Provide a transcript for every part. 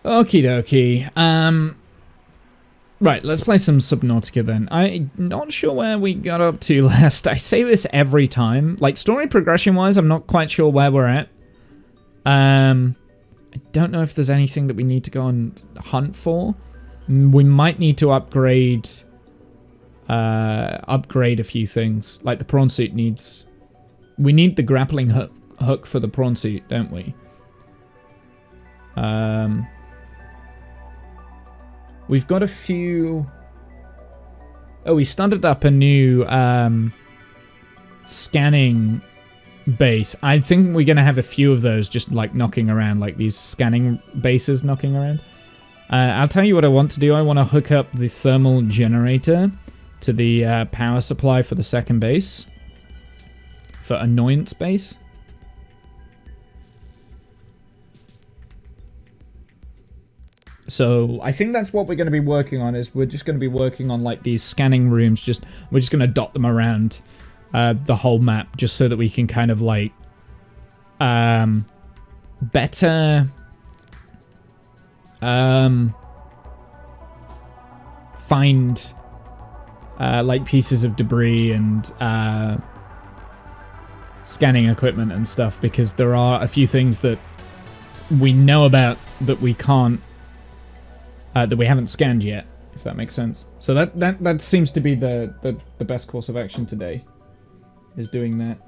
Okie dokie. Right, let's play some Subnautica then. I'm not sure where we got up to last. I say this every time. Like, story progression-wise, I'm not quite sure where we're at. I don't know if there's anything that we need to go and hunt for. We might need to upgrade a few things. Like the prawn suit needs... We need the grappling hook for the prawn suit, don't we? We've got a few... Oh, we started up a new scanning base. I think we're going to have a few of those just like knocking around, like these scanning bases knocking around. I'll tell you what I want to do. I want to hook up the thermal generator to the power supply for the second base. For annoyance base. So I think that's what we're going to be working on. Is we're just going to be working on like these scanning rooms. We're just going to dot them around the whole map, just so that we can kind of like better find like pieces of debris and scanning equipment and stuff, because there are a few things that we know about that we can't. That we haven't scanned yet, if that makes sense. So that seems to be the best course of action today, is doing that.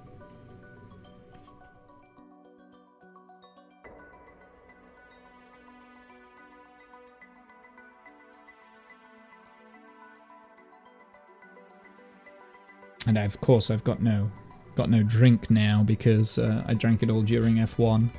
And of course I've got no drink now because I drank it all during F1.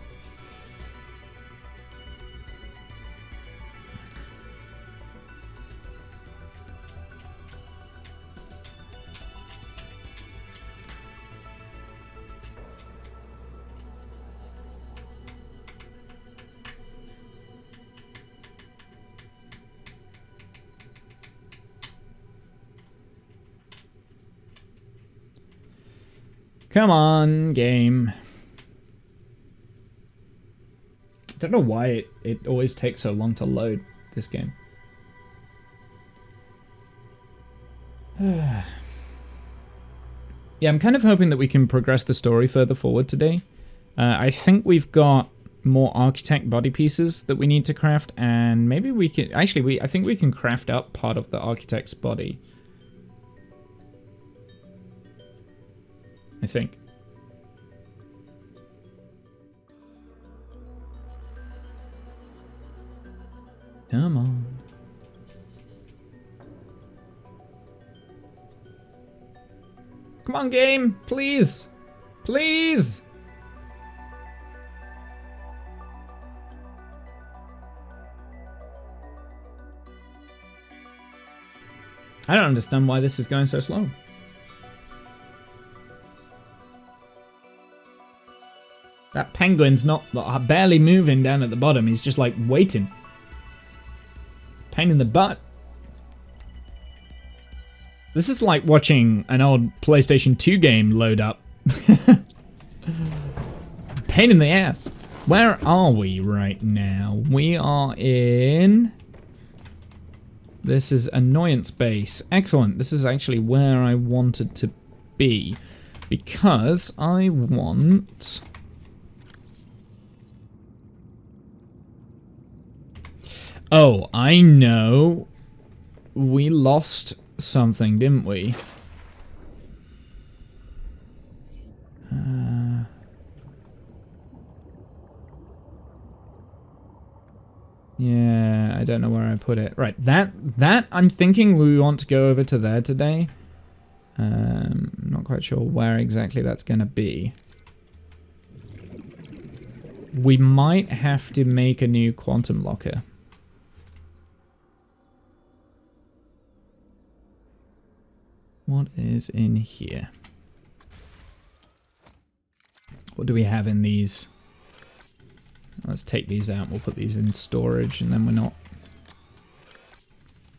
Come on, game. I don't know why it always takes so long to load this game. Yeah, I'm kind of hoping that we can progress the story further forward today. I think we've got more architect body pieces that we need to craft, and maybe we can... Actually, I think we can craft up part of the architect's body. I think. Come on. Come on, game! Please! Please! I don't understand why this is going so slow. That penguin's not barely moving down at the bottom. He's just like waiting. Pain in the butt. This is like watching an old PlayStation 2 game load up. Pain in the ass. Where are we right now? We are in... This is Annoyance Base. Excellent. This is actually where I wanted to be. Because I want... Oh, I know. We lost something, didn't we? Yeah, I don't know where I put it. Right, that I'm thinking we want to go over to there today. I'm not quite sure where exactly that's going to be. We might have to make a new quantum locker. What is in here? What do we have in these? Let's take these out. We'll put these in storage, and then we're not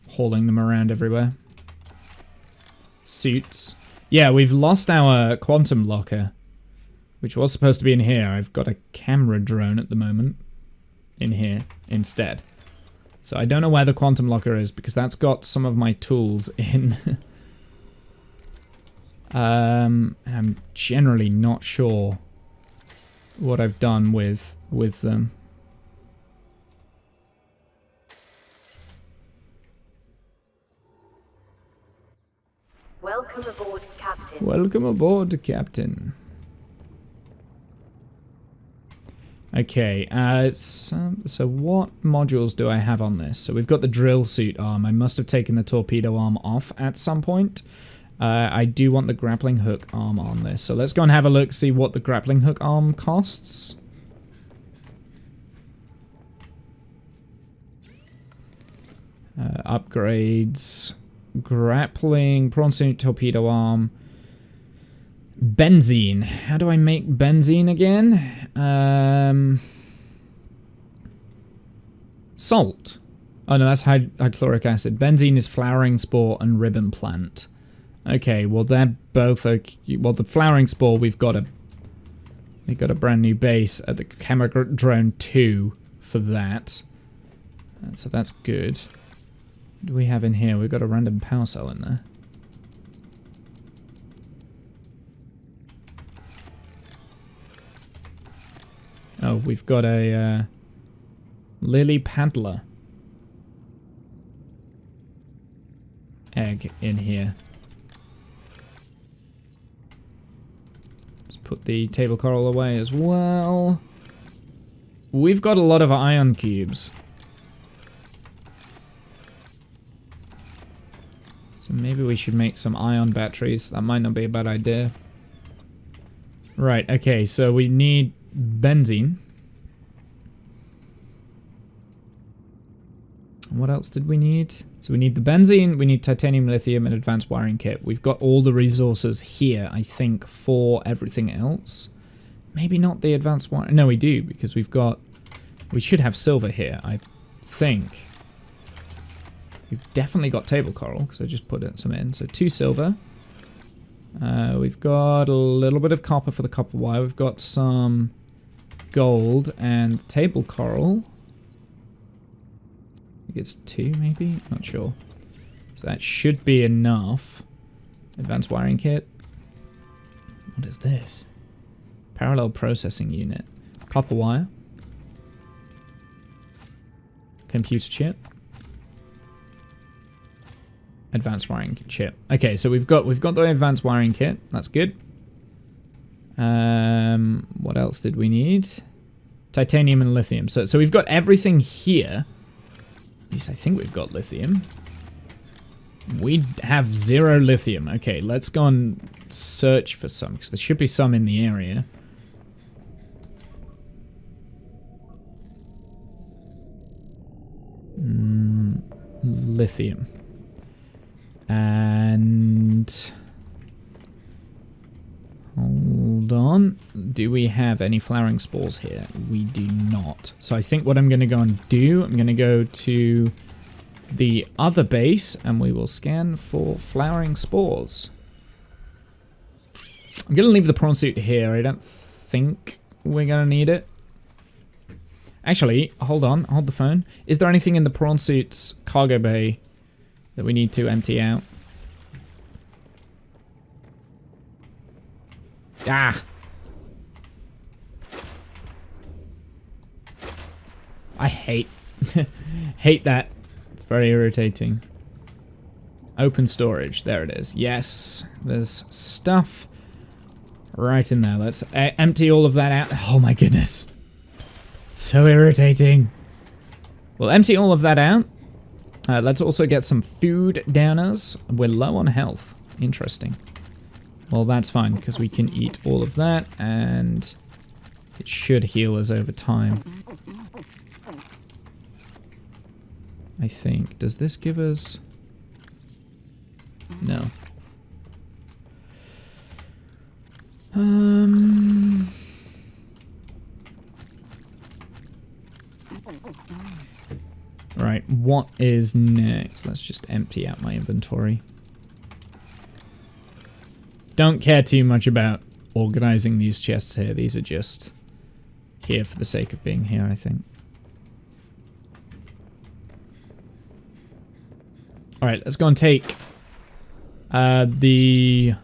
hauling them around everywhere. Suits. Yeah, we've lost our quantum locker, which was supposed to be in here. I've got a camera drone at the moment. in here instead. So I don't know where the quantum locker is because that's got some of my tools in. I'm generally not sure what I've done with them. Welcome aboard, Captain. Welcome aboard, Captain. Okay, so what modules do I have on this? So we've got the drill suit arm. I must have taken the torpedo arm off at some point. I do want the grappling hook arm on this. So let's go and have a look, see what the grappling hook arm costs. Upgrades. Grappling, prawn suit, torpedo arm. Benzene. How do I make benzene again? Salt. Oh no, that's hydrochloric acid. Benzene is flowering spore and ribbon plant. Okay, well they're both okay. Well, the flowering spore we got a brand new base at the Chemadrone 2 for that. So that's good. What do we have in here? We've got a random power cell in there. Oh, we've got a lily paddler egg in here. Let's put the table coral away as well. We've got a lot of ion cubes. So maybe we should make some ion batteries. That might not be a bad idea. Right, okay, so we need benzene. What else did we need? So we need the benzene, we need titanium, lithium, and advanced wiring kit. We've got all the resources here, I think, for everything else. Maybe not the advanced wiring. No, we do, because we should have silver here, I think. We've definitely got table coral, because I just put some in. So 2 silver. We've got a little bit of copper for the copper wire. We've got some gold and table coral. I think it's 2 maybe? Not sure. So that should be enough. Advanced wiring kit. What is this? Parallel processing unit. Copper wire. Computer chip. Advanced wiring chip. Okay, so we've got the advanced wiring kit. That's good. What else did we need? Titanium and lithium. So we've got everything here. At least I think we've got lithium. We have 0 lithium. Okay, let's go and search for some, because there should be some in the area. Lithium. And hold on. Do we have any flowering spores here? We do not. So I think what I'm going to go and do, I'm going to go to the other base and we will scan for flowering spores. I'm going to leave the prawn suit here. I don't think we're going to need it. Actually, hold on. Hold the phone. Is there anything in the prawn suit's cargo bay that we need to empty out? Ah! I hate that. It's very irritating. Open storage. There it is. Yes. There's stuff right in there. Let's empty all of that out. Oh my goodness. So irritating. We'll empty all of that out. Let's also get some food downers. We're low on health. Interesting. Well, that's fine, because we can eat all of that, and it should heal us over time. I think. Does this give us... No. Right, what is next? Let's just empty out my inventory. Don't care too much about organizing these chests here. These are just here for the sake of being here, I think. Alright, let's go and take the...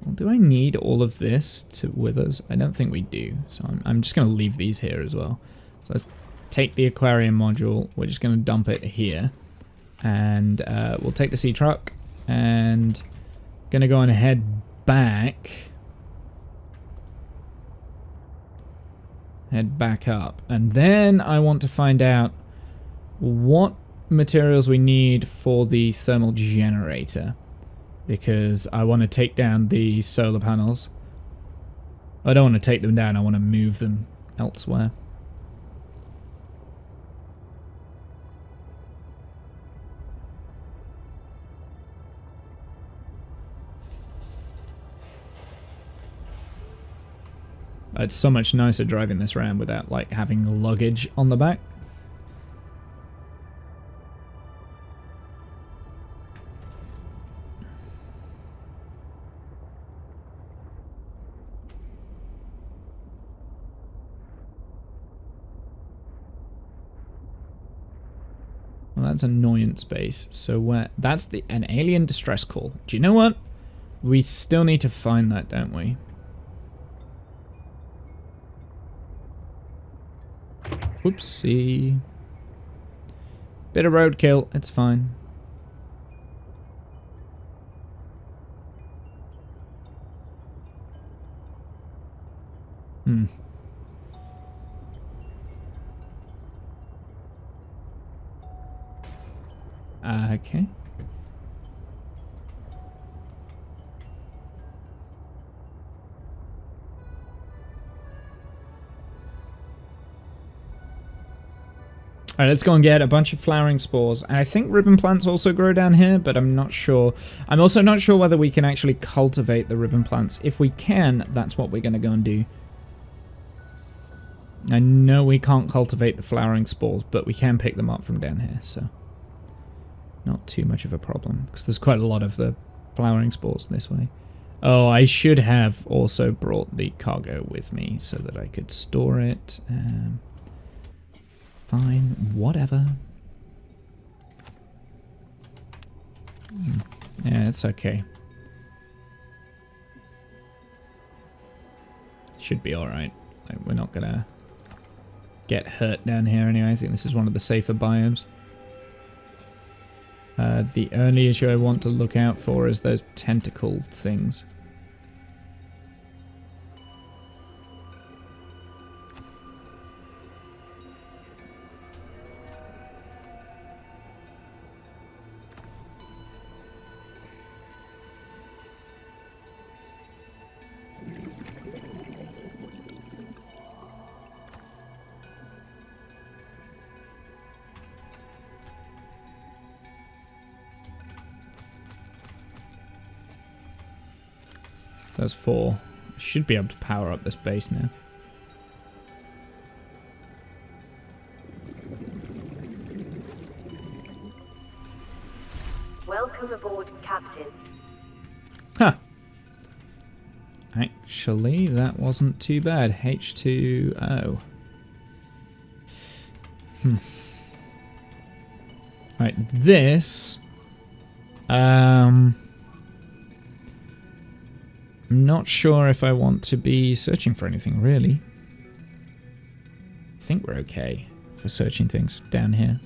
Well, do I need all of this to with us? I don't think we do. So I'm just going to leave these here as well. So let's take the aquarium module. We're just going to dump it here. And we'll take the sea truck. And going to go and head back. Head back up. And then I want to find out what materials we need for the thermal generator. Because I want to take down the solar panels. I don't want to take them down, I want to move them elsewhere. It's so much nicer driving this around without like having luggage on the back. Well, that's annoyance base. So that's an alien distress call. Do you know what? We still need to find that, don't we? Whoopsie. Bit of roadkill, it's fine. Okay. Alright, let's go and get a bunch of flowering spores. And I think ribbon plants also grow down here, but I'm not sure. I'm also not sure whether we can actually cultivate the ribbon plants. If we can, that's what we're going to go and do. I know we can't cultivate the flowering spores, but we can pick them up from down here, so... Not too much of a problem, because there's quite a lot of the flowering spores this way. Oh, I should have also brought the cargo with me so that I could store it. Fine, whatever. Yeah, it's okay. Should be alright. Like, we're not gonna get hurt down here anyway. I think this is one of the safer biomes. The only issue I want to look out for is those tentacle things. That's 4. I should be able to power up this base now. Welcome aboard, Captain. Huh. Actually, that wasn't too bad. H2O. Right, this... I'm not sure if I want to be searching for anything, really. I think we're okay for searching things down here.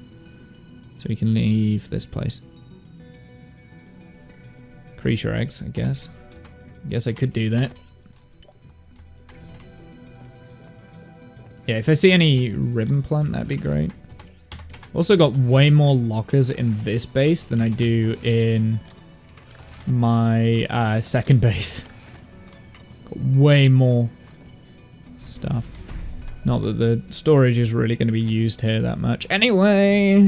So we can leave this place. Creature eggs, I guess. Guess I could do that. Yeah, if I see any ribbon plant, that'd be great. Also got way more lockers in this base than I do in my second base. Got way more stuff. Not that the storage is really going to be used here that much. Anyway,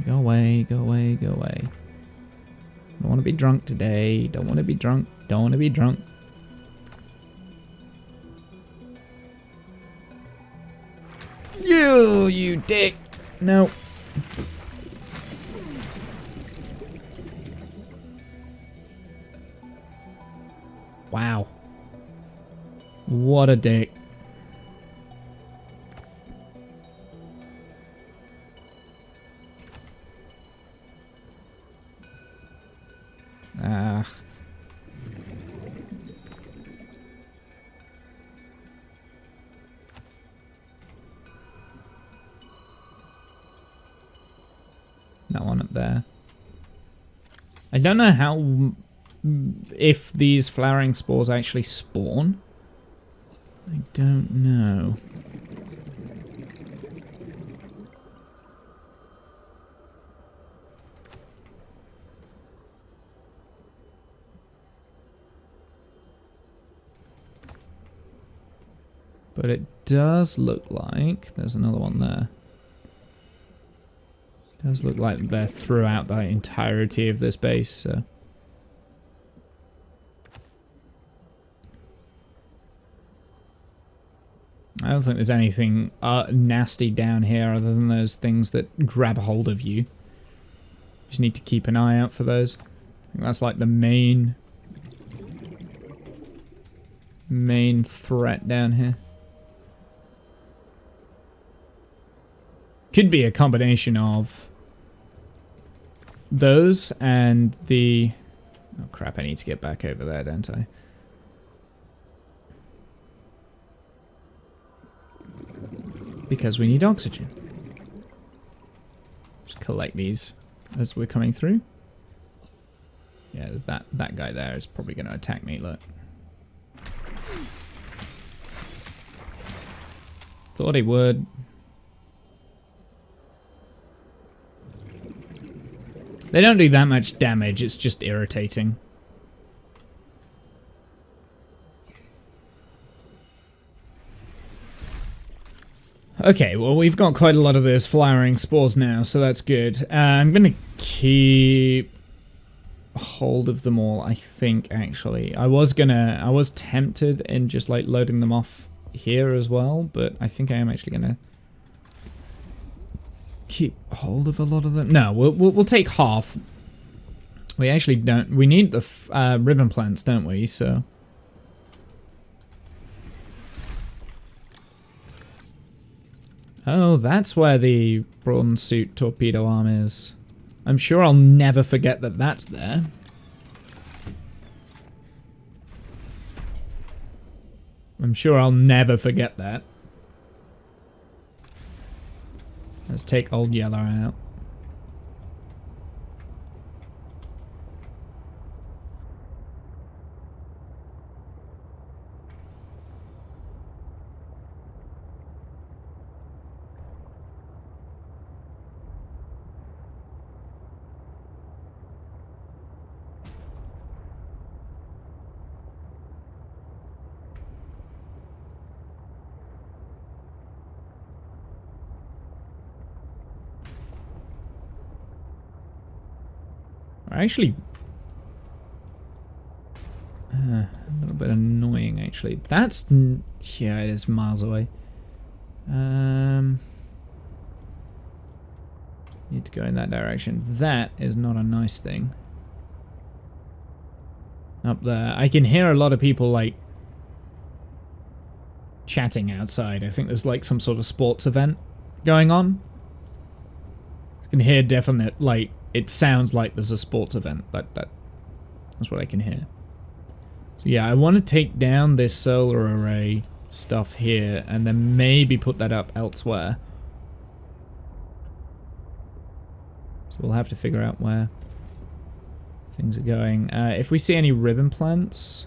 go away, go away, go away. Don't want to be drunk today. Don't want to be drunk. Don't want to be drunk. You dick. No. Wow. What a dick. That one up there. I don't know how... if these flowering spores actually spawn. I don't know. But it does look like... there's another one there. It does look like they're throughout the entirety of this base, so... I don't think there's anything nasty down here other than those things that grab a hold of you. Just need to keep an eye out for those. I think that's like the main threat down here. Could be a combination of those and the... oh crap, I need to get back over there, don't I? Because we need oxygen. Just collect these as we're coming through. Yeah, there's that guy there is probably going to attack me, look. Thought he would. They don't do that much damage, it's just irritating. Okay, well we've got quite a lot of those flowering spores now, so that's good. I'm gonna keep hold of them all, I think, actually. I was tempted in just like loading them off here as well, but I think I am actually gonna keep hold of a lot of them. No, we'll take half. We actually don't. We need the ribbon plants, don't we? So. Oh, that's where the bronze suit torpedo arm is. I'm sure I'll never forget that that's there. I'm sure I'll never forget that. Let's take Old Yeller out. Actually, a little bit annoying, actually. That's, yeah, it is miles away. Need to go in that direction. That is not a nice thing. Up there. I can hear a lot of people, like, chatting outside. I think there's, like, some sort of sports event going on. I can hear definite, like, it sounds like there's a sports event. That's what I can hear. So yeah, I want to take down this solar array stuff here and then maybe put that up elsewhere. So we'll have to figure out where things are going. If we see any ribbon plants,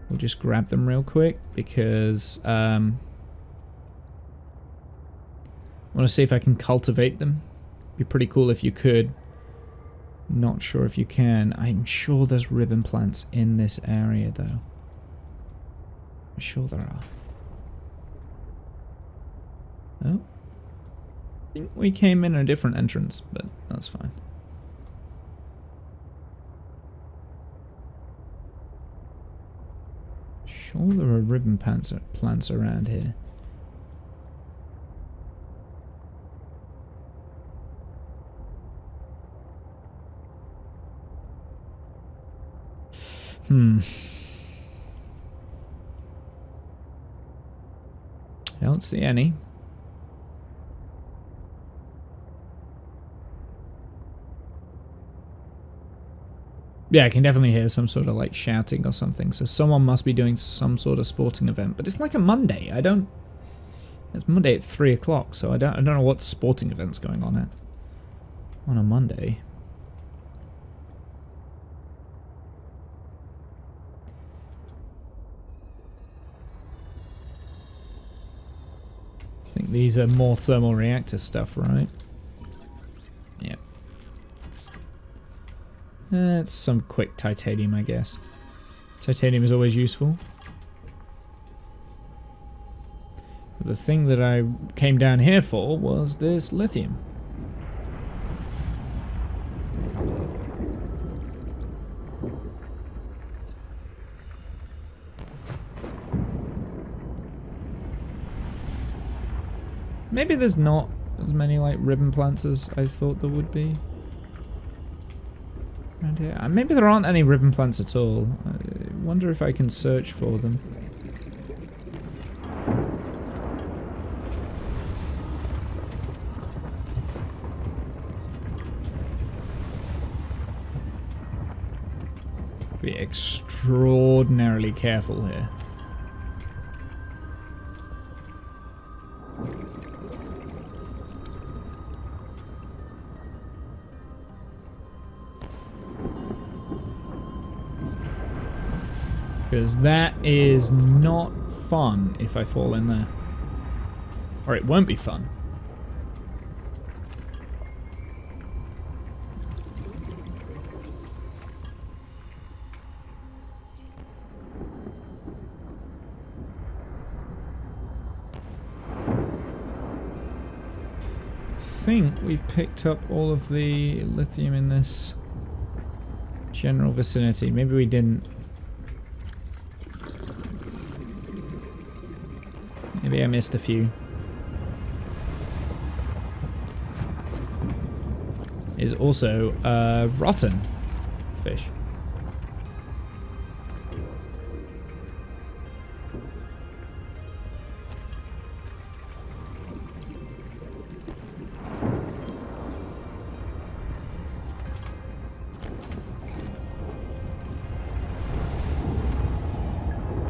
we'll just grab them real quick because I want to see if I can cultivate them. Be pretty cool if you could. Not sure if you can. I'm sure there's ribbon plants in this area, though. I'm sure there are. Oh. I think we came in a different entrance, but that's fine. Sure there are ribbon plants around here. I don't see any. Yeah, I can definitely hear some sort of like shouting or something. So someone must be doing some sort of sporting event. But it's like a Monday. It's Monday at 3 o'clock, so I don't know what sporting event's going on at. On a Monday. I think these are more thermal reactor stuff, right? Yep. It's some quick titanium, I guess. Titanium is always useful. But the thing that I came down here for was this lithium. Maybe there's not as many like ribbon plants as I thought there would be around here. Maybe there aren't any ribbon plants at all. I wonder if I can search for them. Be extraordinarily careful here. Because that is not fun if I fall in there. Or it won't be fun. I think we've picked up all of the lithium in this general vicinity. Maybe we didn't. Maybe I missed a few. Is also rotten fish.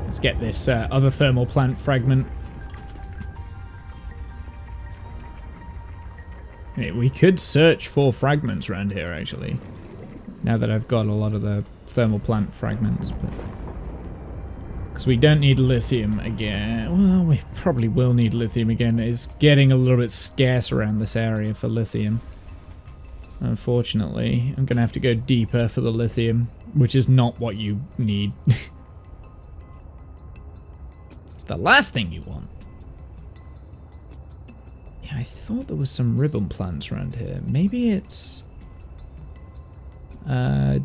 Let's get this other thermal plant fragment. We could search for fragments around here, actually. Now that I've got a lot of the thermal plant fragments, but because we don't need lithium again. Well, we probably will need lithium again. It's getting a little bit scarce around this area for lithium. Unfortunately, I'm going to have to go deeper for the lithium, which is not what you need. It's the last thing you want. Yeah, I thought there was some ribbon plants around here. Maybe it's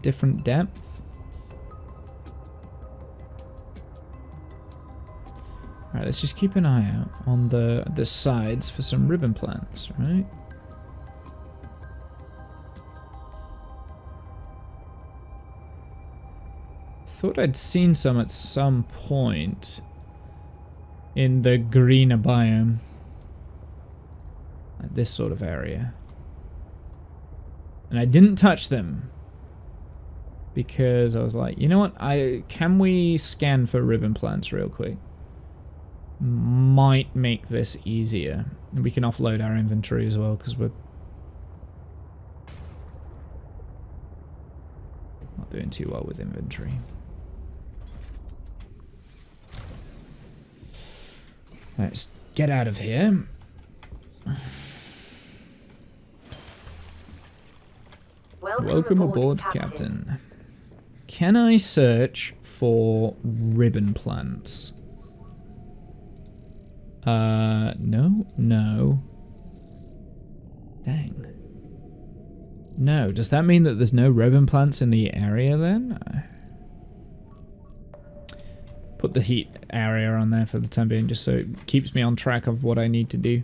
different depth. Alright, let's just keep an eye out on the sides for some ribbon plants, right? Thought I'd seen some at some point in the greener biome. Like this sort of area. And I didn't touch them because I was like, you know what? Can we scan for ribbon plants real quick? Might make this easier. And we can offload our inventory as well because we're not doing too well with inventory. Let's get out of here. Welcome aboard, Captain. Can I search for ribbon plants? No. Dang. No, does that mean that there's no ribbon plants in the area then? Put the heat area on there for the time being, just so it keeps me on track of what I need to do.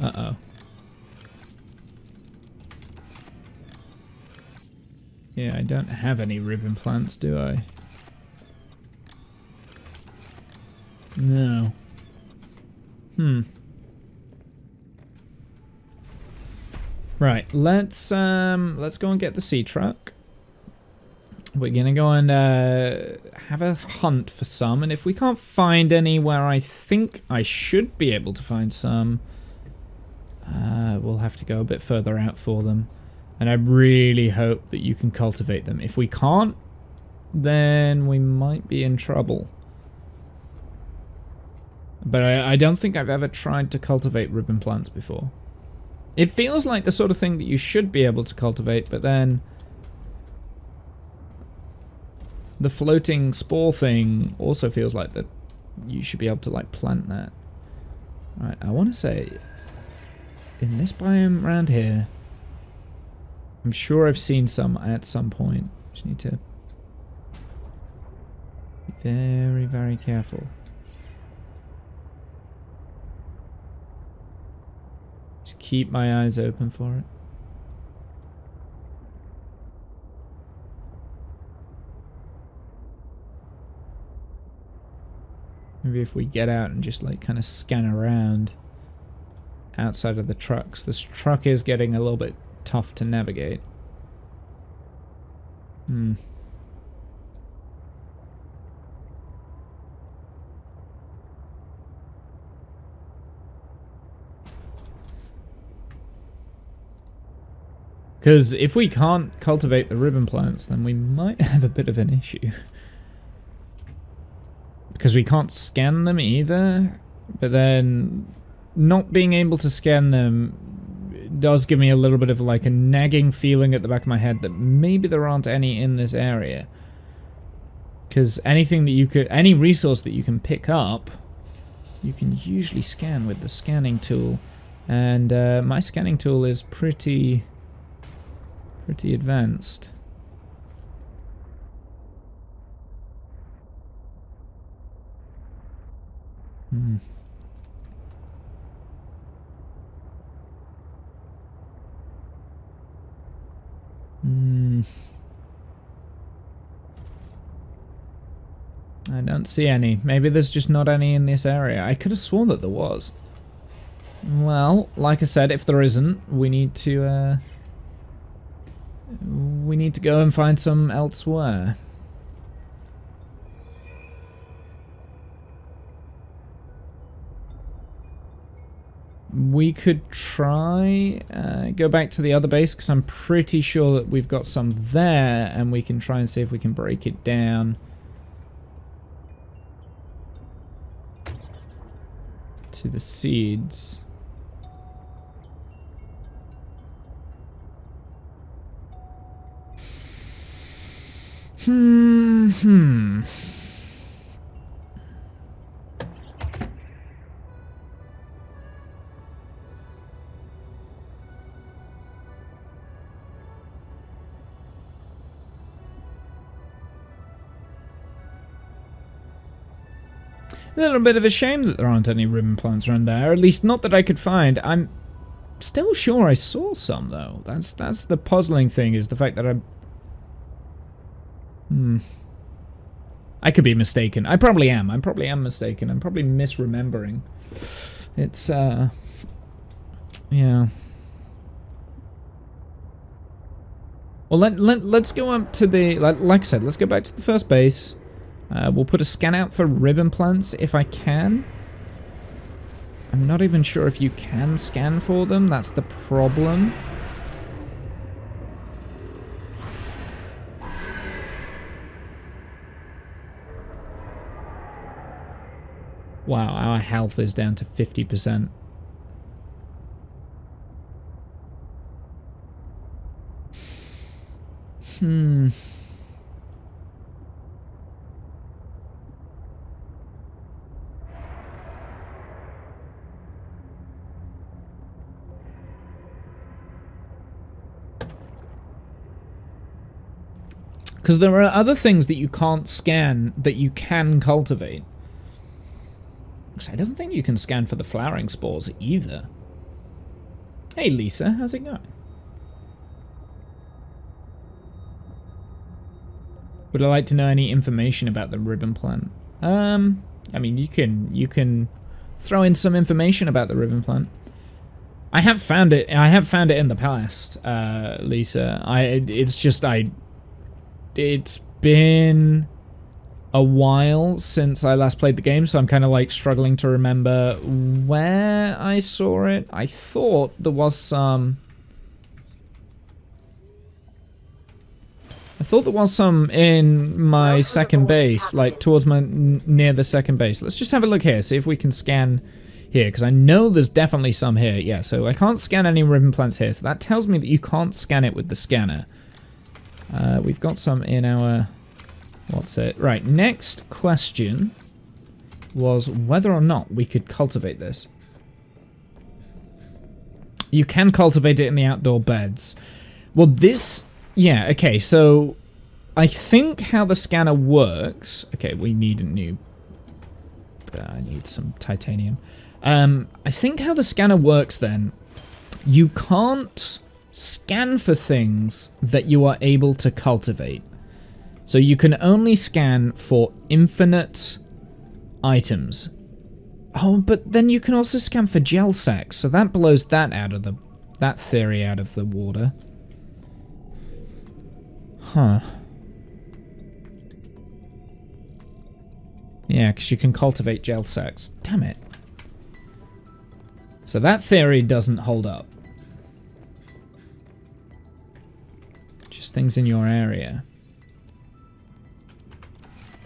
Uh-oh. Yeah, I don't have any ribbon plants, do I? No. Right, let's go and get the sea truck. We're gonna go and have a hunt for some, and if we can't find any where I think I should be able to find some, we'll have to go a bit further out for them. And I really hope that you can cultivate them. If we can't, then we might be in trouble. But I don't think I've ever tried to cultivate ribbon plants before. It feels like the sort of thing that you should be able to cultivate, but then the floating spore thing also feels like that you should be able to like plant that. Right, I want to say in this biome around here, I'm sure I've seen some at some point. Just need to be very, very careful. Just keep my eyes open for it. Maybe if we get out and just like kind of scan around outside of the trucks. This truck is getting a little bit tough to navigate. Because if we can't cultivate the ribbon plants, then we might have a bit of an issue. Because we can't scan them either, but then not being able to scan them does give me a little bit of like a nagging feeling at the back of my head that maybe there aren't any in this area. Because anything that you could, any resource that you can pick up, you can usually scan with the scanning tool. And my scanning tool is pretty advanced. I don't see any. Maybe there's just not any in this area. I could have sworn that there was. Well, like I said, if there isn't, we need to go and find some elsewhere. We could try go back to the other base, because I'm pretty sure that we've got some there, and we can try and see if we can break it down to the seeds. A little bit of a shame that there aren't any ribbon plants around there, at least not that I could find. I'm still sure I saw some, though. That's the puzzling thing, is the fact that I could be mistaken. I probably am. I probably am mistaken. I'm probably misremembering. It's, yeah. Well, let's go up to the... Like I said, let's go back to the first base. We'll put a scan out for ribbon plants if I can. I'm not even sure if you can scan for them. That's the problem. Wow, our health is down to 50%. Because there are other things that you can't scan that you can cultivate. Because I don't think you can scan for the flowering spores either. Hey Lisa, how's it going? Would I like to know any information about the ribbon plant? I mean, you can throw in some information about the ribbon plant. I have found it. I have found it in the past, Lisa. It's been a while since I last played the game, so I'm kind of like struggling to remember where I saw it. I thought there was some. I thought there was some in my second base, like towards my near the second base. Let's just have a look here, see if we can scan here, because I know there's definitely some here. Yeah, so I can't scan any ribbon plants here, so that tells me that you can't scan it with the scanner. We've got some in our... What's it? Right, next question was whether or not we could cultivate this. You can cultivate it in the outdoor beds. Well, this... Yeah, okay, so I think how the scanner works... Okay, we need a new... I need some titanium. I think how the scanner works then, you can't scan for things that you are able to cultivate. So you can only scan for infinite items. Oh, but then you can also scan for gel sacks, so that blows that out of the... that theory out of the water. Huh. Yeah, because you can cultivate gel sacks. Damn it. So that theory doesn't hold up. Just things in your area.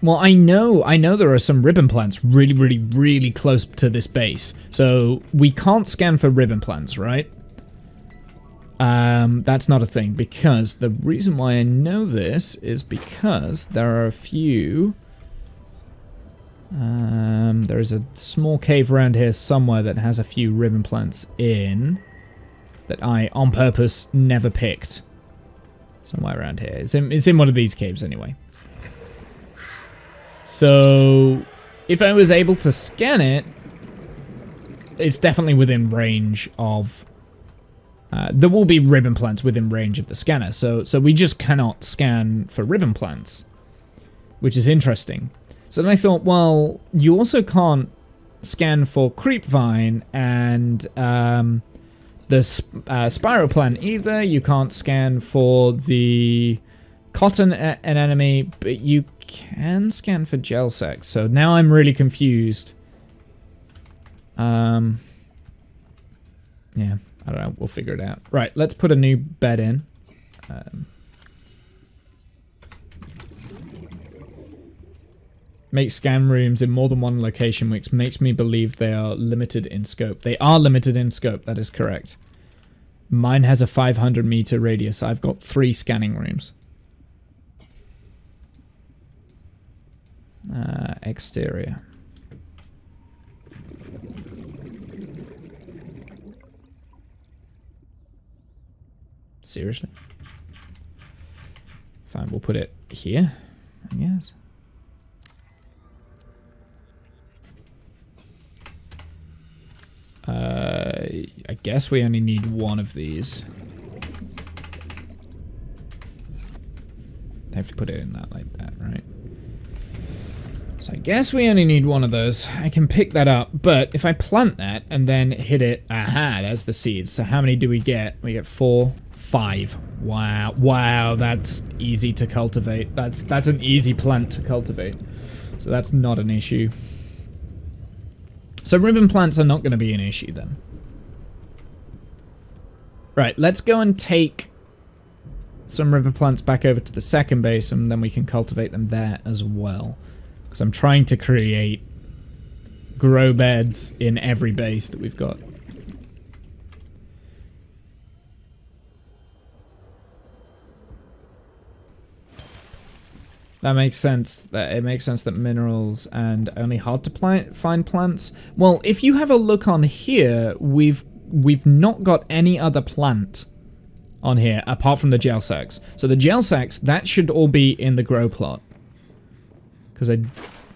Well, I know there are some ribbon plants really close to this base. So we can't scan for ribbon plants, right? That's not a thing, because the reason why I know this is because there are a few... there is a small cave around here somewhere that has a few ribbon plants in that I, on purpose, never picked. Somewhere around here. It's in one of these caves anyway. So, if I was able to scan it, it's definitely within range of... there will be ribbon plants within range of the scanner, so we just cannot scan for ribbon plants, which is interesting. So then I thought, well, you also can't scan for creepvine and the spiral plant either. You can't scan for the cotton anemone, but you can scan for gel sacks. So now I'm really confused. Yeah, I don't know. We'll figure it out. Right, let's put a new bed in. Make scan rooms in more than one location, which makes me believe they are limited in scope. They are limited in scope, that is correct. Mine has a 500 meter radius. I've got 3 scanning rooms. Exterior. Seriously? Fine, we'll put it here, I guess. I guess we only need one of these. I have to put it in that like that, right? So I guess we only need one of those. I can pick that up, but if I plant that and then hit it, aha, that's the seeds. So how many do we get? We get 4, 5. Wow, wow, that's easy to cultivate. That's an easy plant to cultivate. So that's not an issue. So ribbon plants are not going to be an issue then. Right, let's go and take some ribbon plants back over to the second base, and then we can cultivate them there as well. Because I'm trying to create grow beds in every base that we've got. That makes sense. It makes sense that minerals and only hard to find plants. Well, if you have a look on here, we've not got any other plant on here apart from the gel sacks. So the gel sacks, that should all be in the grow plot. Because I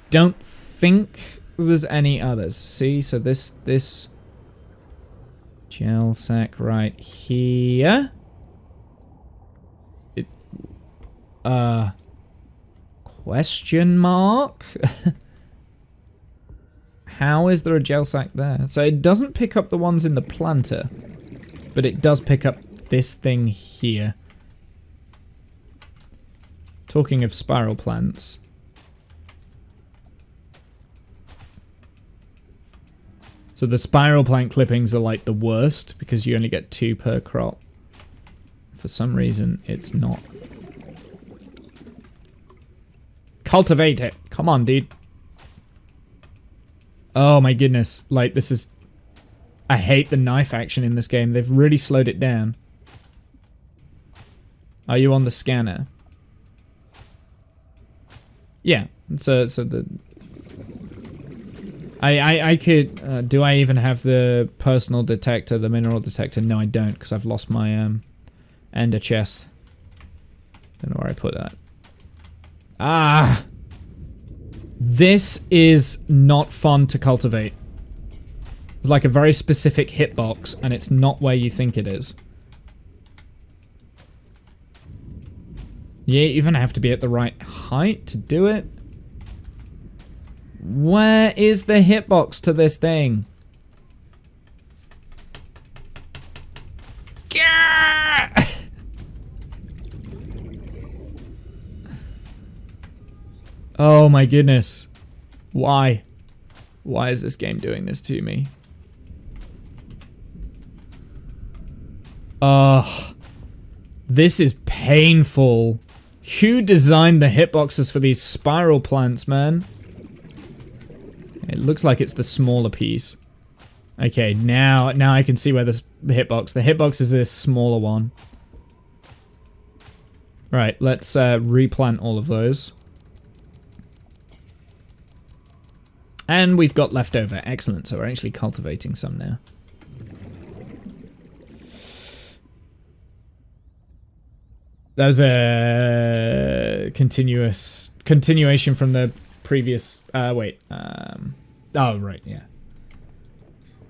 don't think there's any others. See, so this gel sack right here. Question mark? How is there a gel sack there? So it doesn't pick up the ones in the planter. but it does pick up this thing here. Talking of spiral plants. So the spiral plant clippings are like the worst because you only get 2 per crop. For some reason, it's not. Cultivate it. Come on, dude. Oh my goodness. Like, this is... I hate the knife action in this game. They've really slowed it down. Are you on the scanner? Yeah. So the... I could... do I even have the personal detector, the mineral detector? No, I don't, because I've lost my ender chest. Don't know where I put that. Ah! This is not fun to cultivate. It's like a very specific hitbox, and it's not where you think it is. You even have to be at the right height to do it. Where is the hitbox to this thing? Gah! Oh my goodness. Why? Why is this game doing this to me? Ugh. This is painful. Who designed the hitboxes for these spiral plants, man? It looks like it's the smaller piece. Okay, now I can see where the hitbox is this smaller one. Right, let's replant all of those. And we've got leftover. Excellent. So we're actually cultivating some now. That was a continuation from the previous... wait. Oh, right, yeah.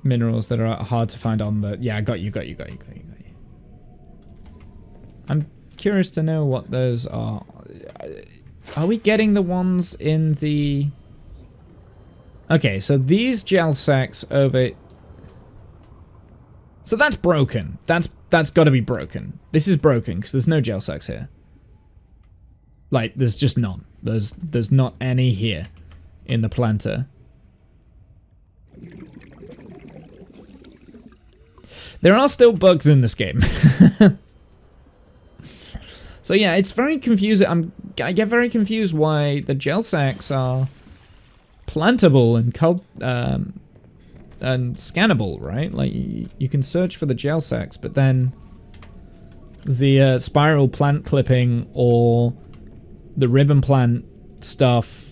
Minerals that are hard to find on the... Yeah, I got you. I'm curious to know what those are. Are we getting the ones in the... Okay, so these gel sacks over... So that's broken. That's got to be broken. This is broken because there's no gel sacks here. Like, there's just none. There's not any here in the planter. There are still bugs in this game. So yeah, it's very confusing. I get very confused why the gel sacks are plantable and scannable, right? Like, you can search for the gel sacks, but then the spiral plant clipping or the ribbon plant stuff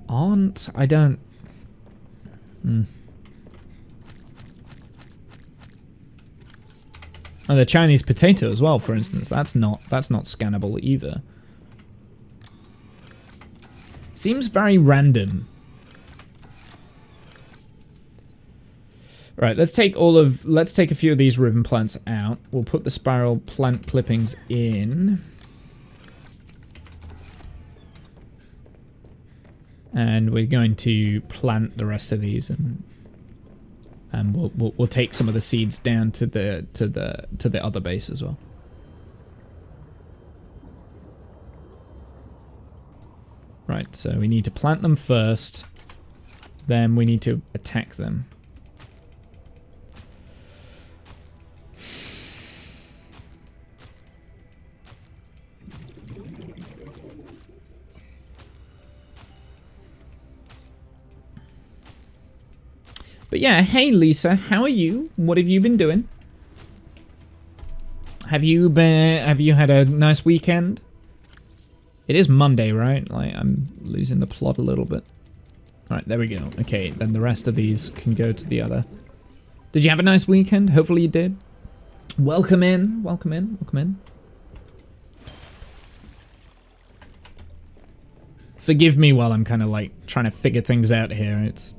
aren't. I don't... And the Chinese potato as well, for instance. That's not scannable either. Seems very random. Right, let's take a few of these ribbon plants out. We'll put the spiral plant clippings in. And we're going to plant the rest of these, and we'll take some of the seeds down to the other base as well. Right, so we need to plant them first, then we need to attack them. But yeah, hey Lisa, how are you? What have you been doing? Have you had a nice weekend? It is Monday, right? Like, I'm losing the plot a little bit. Alright, there we go. Okay, then the rest of these can go to the other. Did you have a nice weekend? Hopefully you did. Welcome in. Welcome in. Welcome in. Forgive me while I'm kind of like trying to figure things out here. It's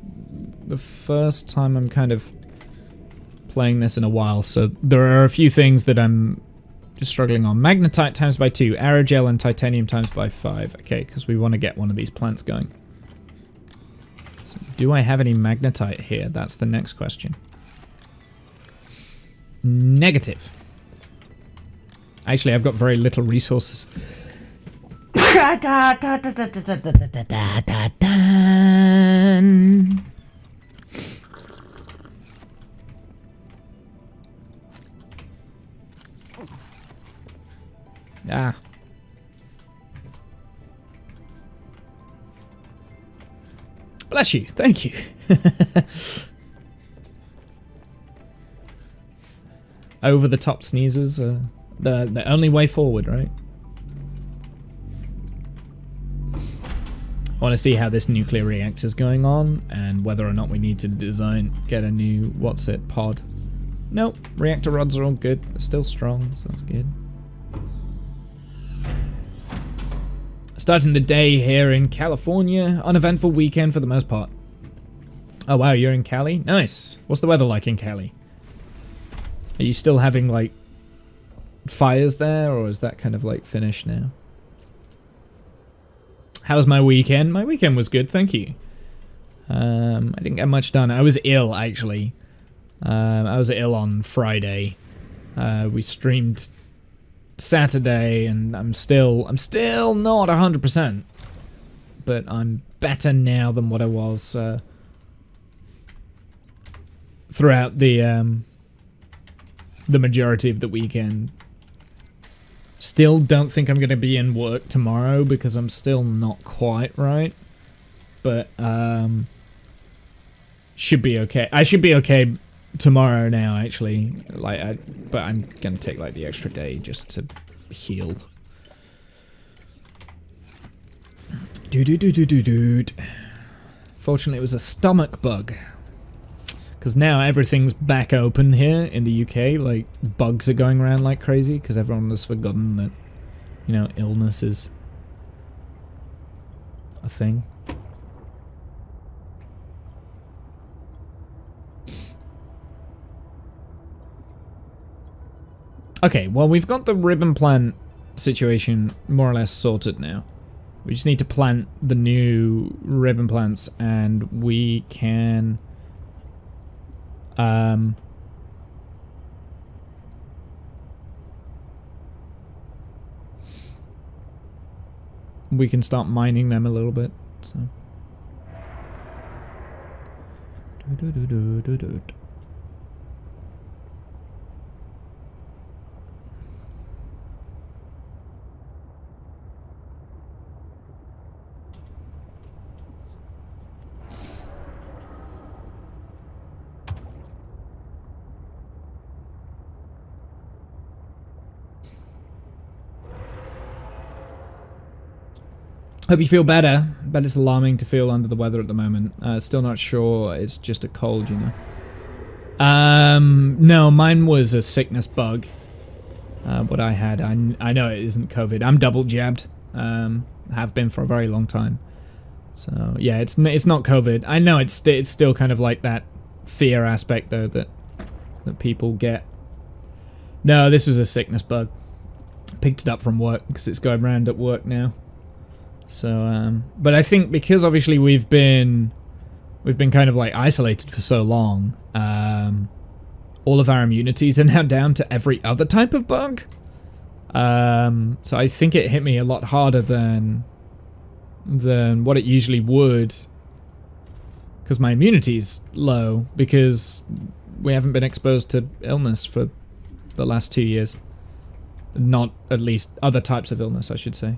the first time I'm kind of playing this in a while, so there are a few things that I'm just struggling on. Magnetite times by 2, aerogel and titanium times by 5. Okay, because we want to get one of these plants going. So do I have any magnetite here? That's the next question. negative. Actually, I've got very little resources. Ah. Bless you. Thank you. Over the top sneezes, the only way forward, right? I want to see how this nuclear reactor's going on and whether or not we need to get a new pod. Nope, reactor rods are all good. They're still strong, so that's good. Starting the day here in California. Uneventful weekend for the most part. Oh wow, you're in Cali? Nice. What's the weather like in Cali? Are you still having like fires there, or is that kind of like finished now? How was my weekend? My weekend was good, thank you. I didn't get much done. I was ill actually. I was ill on Friday. We streamed Saturday, and I'm still not 100%, but I'm better now than what I was throughout the majority of the weekend. Still don't think I'm going to be in work tomorrow because I'm still not quite right, but should be okay. I should be okay tomorrow now, actually. But I'm gonna take like the extra day just to heal. Fortunately, it was a stomach bug, because now everything's back open here in the UK. Like, bugs are going around like crazy because everyone has forgotten that, you know, illness is a thing. Okay, well, we've got the ribbon plant situation more or less sorted now. We just need to plant the new ribbon plants, and we can start mining them a little bit. So. Hope you feel better, but it's alarming to feel under the weather at the moment. Still not sure it's just a cold, you know. No, mine was a sickness bug. What I had, I know it isn't COVID. I'm double jabbed. Have been for a very long time. So yeah, it's not COVID. I know it's still kind of like that fear aspect though that people get. No, this was a sickness bug. Picked it up from work because it's going around at work now. So, but I think because obviously we've been kind of like isolated for so long, all of our immunities are now down to every other type of bug. So I think it hit me a lot harder than what it usually would, because my immunity's low because we haven't been exposed to illness for the last 2 years. Not at least other types of illness, I should say.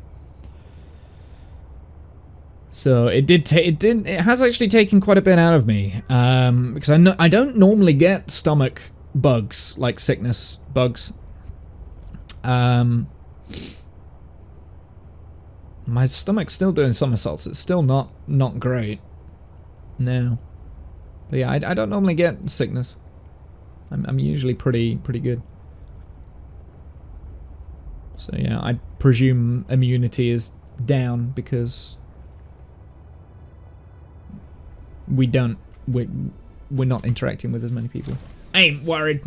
So it has actually taken quite a bit out of me, because I don't normally get stomach bugs, like sickness bugs. My stomach's still doing somersaults. It's still not great. No. But yeah, I don't normally get sickness. I'm usually pretty good. So yeah, I presume immunity is down because we're not interacting with as many people. I ain't worried.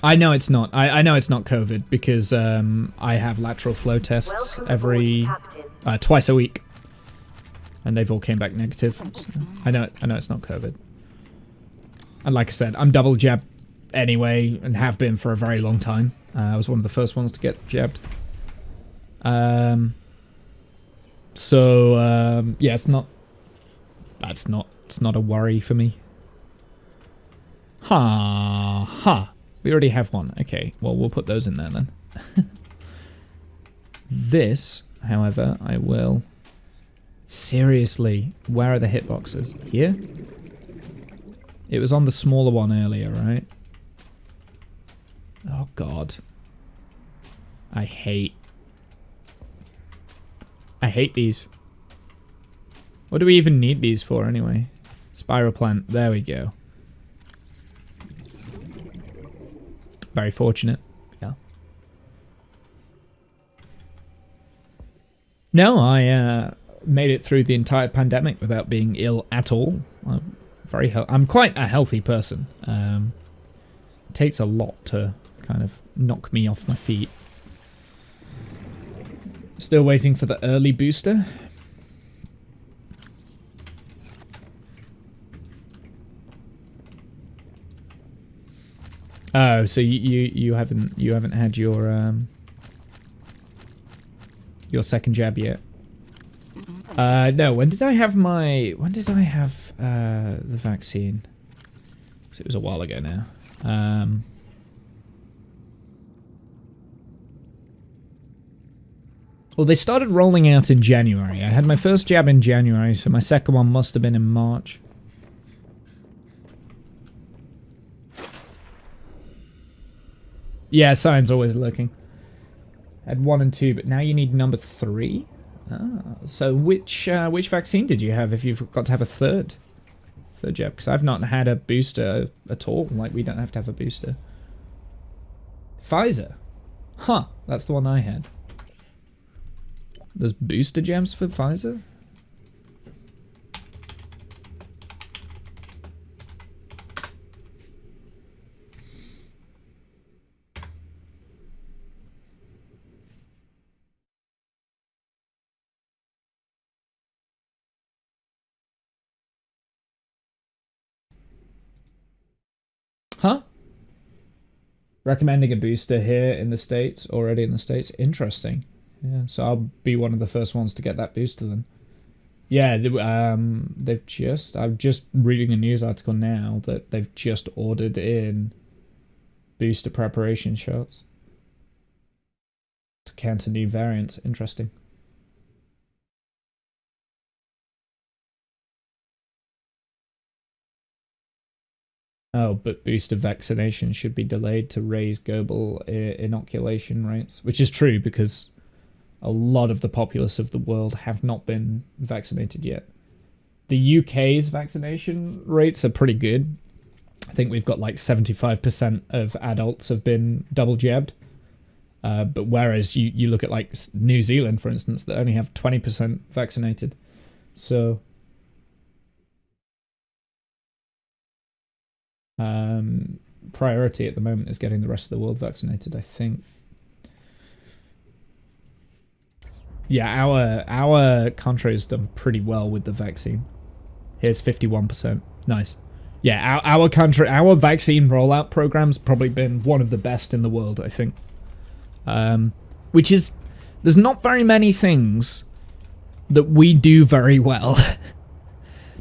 I know it's not. I know it's not COVID because I have lateral flow tests twice a week, and they've all came back negative. So I know it's not COVID. And like I said, I'm double jabbed anyway, and have been for a very long time. I was one of the first ones to get jabbed. Yeah, it's not a worry for me. We already have one. Okay, well, we'll put those in there then. This, however, I will... Seriously, where are the hitboxes? Here? It was on the smaller one earlier, right? Oh, God. I hate these. What do we even need these for, anyway? Spiral plant. There we go. Very fortunate. Yeah. No, I made it through the entire pandemic without being ill at all. I'm quite a healthy person. It takes a lot to kind of knock me off my feet. Still waiting for the early booster. Oh, so you haven't had your second jab yet? No. When did I have the vaccine? So it was a while ago now. Well, they started rolling out in January. I had my first jab in January, so my second one must have been in March. Yeah, Cyan's always looking. Had 1 and 2, but now you need number 3. Ah, so which vaccine did you have if you've got to have a third jab? Because I've not had a booster at all. Like, we don't have to have a booster. Pfizer. Huh, that's the one I had. There's booster jabs for Pfizer? Huh? Recommending a booster here in the States, already in the States. Interesting. Yeah, so I'll be one of the first ones to get that booster then. Yeah, I'm just reading a news article now that they've just ordered in booster preparation shots to counter new variants. Interesting. Oh, but booster vaccination should be delayed to raise global inoculation rates, which is true because a lot of the populace of the world have not been vaccinated yet. The UK's vaccination rates are pretty good. I think we've got like 75% of adults have been double jabbed. But whereas you look at like New Zealand, for instance, that only have 20% vaccinated. So priority at the moment is getting the rest of the world vaccinated, I think. Yeah, our country has done pretty well with the vaccine. Here's 51%. Nice. Yeah, our country, our vaccine rollout program's probably been one of the best in the world, I think. Which is, there's not very many things that we do very well,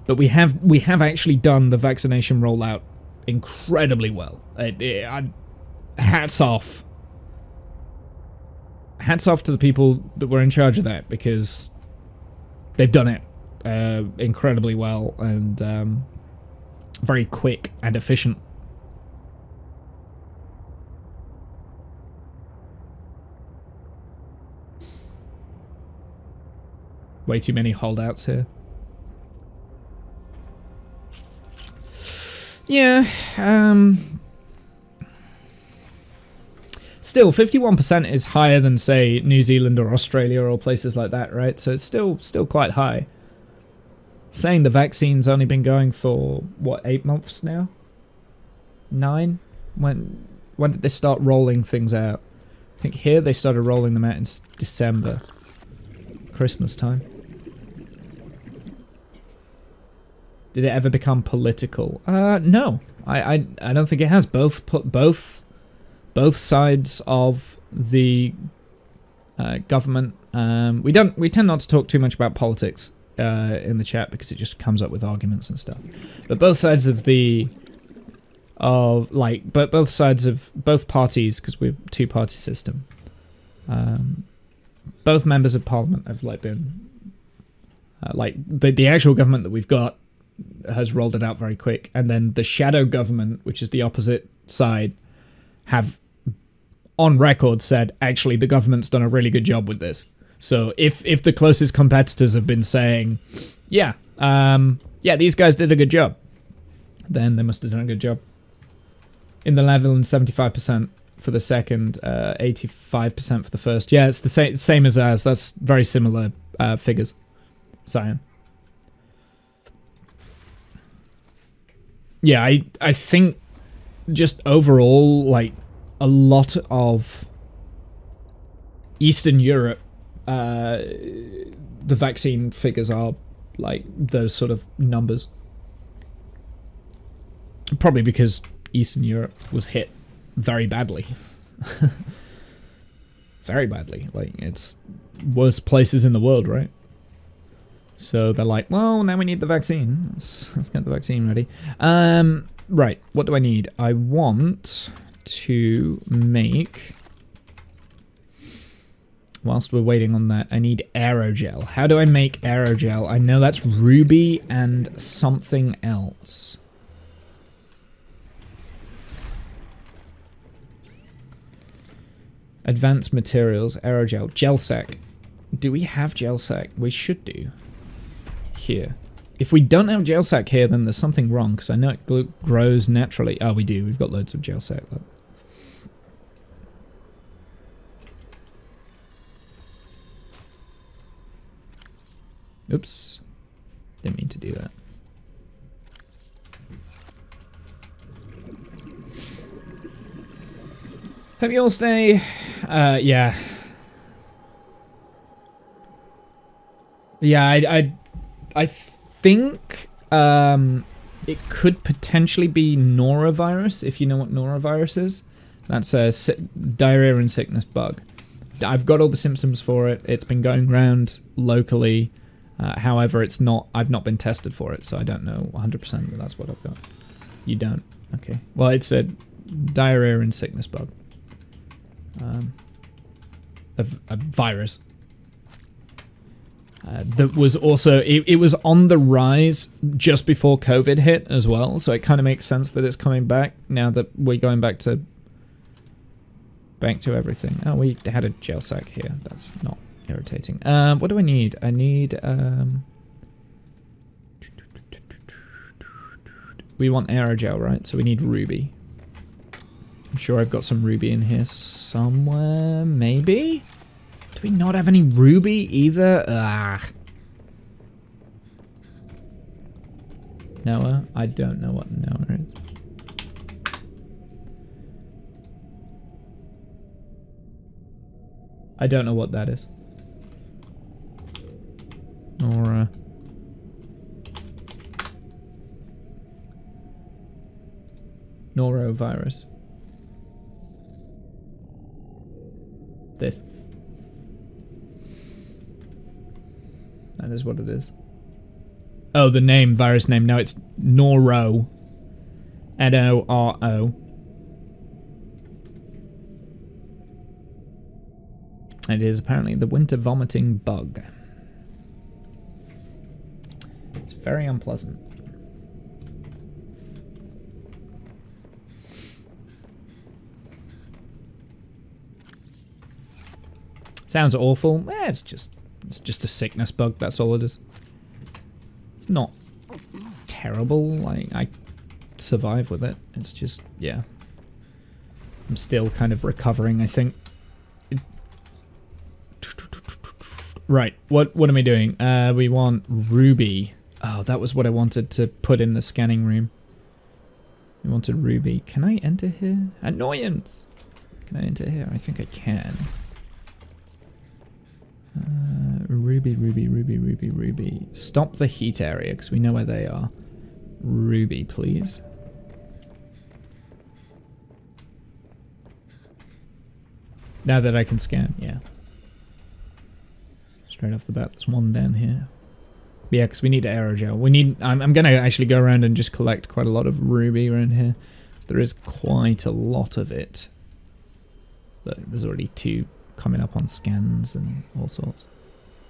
but we have actually done the vaccination rollout incredibly well. Hats off. Hats off to the people that were in charge of that, because they've done it incredibly well and very quick and efficient. Way too many holdouts here. Yeah, still, 51% is higher than, say, New Zealand or Australia or places like that, right? So it's still quite high. Saying the vaccine's only been going for, what, 8 months now? 9? When did they start rolling things out? I think here they started rolling them out in December. Christmas time. Did it ever become political? No. I don't think it has. Both sides of the government. We tend not to talk too much about politics in the chat because it just comes up with arguments and stuff. But both sides of both sides of both parties, because we're a two-party system. Both members of parliament have been the actual government that we've got has rolled it out very quick, and then the shadow government, which is the opposite side, have on record said actually the government's done a really good job with this. So if the closest competitors have been saying, yeah, these guys did a good job, then they must have done a good job. In the Netherlands, 75% for the second, 85% for the first. Yeah, it's the same as ours. That's very similar figures. Cyan. Yeah, I think just overall, like, a lot of Eastern Europe, the vaccine figures are like those sort of numbers. Probably because Eastern Europe was hit very badly. Very badly. Like, it's worst places in the world, right? So they're like, well, now we need the vaccine. Let's get the vaccine ready. Right, what do I need? I want to make... Whilst we're waiting on that, I need aerogel. How do I make aerogel? I know that's ruby and something else. Advanced materials, aerogel, gel sac. Do we have gel sac? We should do. Here. If we don't have gel sac here, then there's something wrong, because I know it grows naturally. Oh, we do. We've got loads of gel sac. Look. Oops. Didn't mean to do that. Hope you all stay. Yeah. Yeah, I think it could potentially be norovirus, if you know what norovirus is. That's a diarrhea and sickness bug. I've got all the symptoms for it. It's been going around locally. However, I've not been tested for it, so I don't know 100% that that's what I've got. You don't? Okay. Well, it's a diarrhea and sickness bug. A virus. That was also, it was on the rise just before COVID hit as well, so it kind of makes sense that it's coming back now that we're going back to everything. Oh, we had a gel sac here. That's not irritating. What do I need? I need, we want aerogel, right? So we need ruby. I'm sure I've got some ruby in here somewhere, maybe? Do we not have any ruby either? Ah. Noah? I don't know what Noah is. I don't know what that is. Or, norovirus. This. That is what it is. Oh, the name, virus name. No, it's Noro. N-O-R-O. It is apparently the winter vomiting bug. It's very unpleasant. Sounds awful. It's just a sickness bug, that's all it is. It's not terrible, like, I survive with it. It's just, yeah. I'm still kind of recovering, I think. Right, what am I doing? We want ruby. Oh, that was what I wanted to put in the scanning room. We wanted ruby. Can I enter here? Annoyance! Can I enter here? I think I can. Ruby, ruby, ruby, ruby, ruby. Stop the heat area, because we know where they are. Ruby, please. Now that I can scan, yeah. Straight off the bat, there's one down here. Yeah, because we need aerogel. We need. I'm gonna actually go around and just collect quite a lot of ruby around here. There is quite a lot of it. But there's already 2 coming up on scans and all sorts.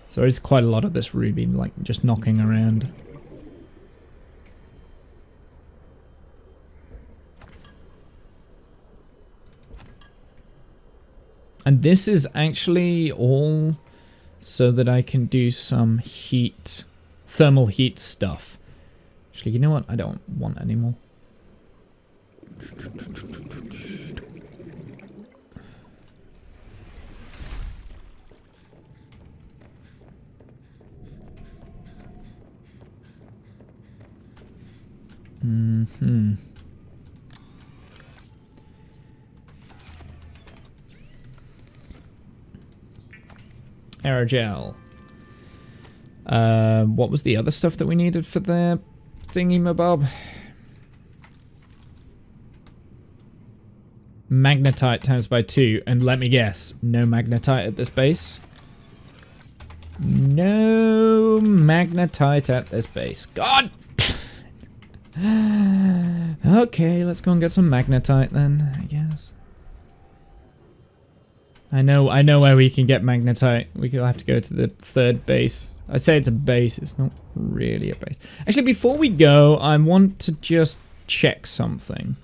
So there is quite a lot of this ruby, like just knocking around. And this is actually all so that I can do some heat, thermal heat stuff. Actually, you know what? I don't want any more. Aerogel. What was the other stuff that we needed for the thingy-mabob? Magnetite times by 2, and let me guess, no magnetite at this base? No magnetite at this base. God! Okay, let's go and get some magnetite then, I guess. I know where we can get magnetite. We'll have to go to the 3rd base. I say it's a base, it's not really a base. Actually, before we go, I want to just check something.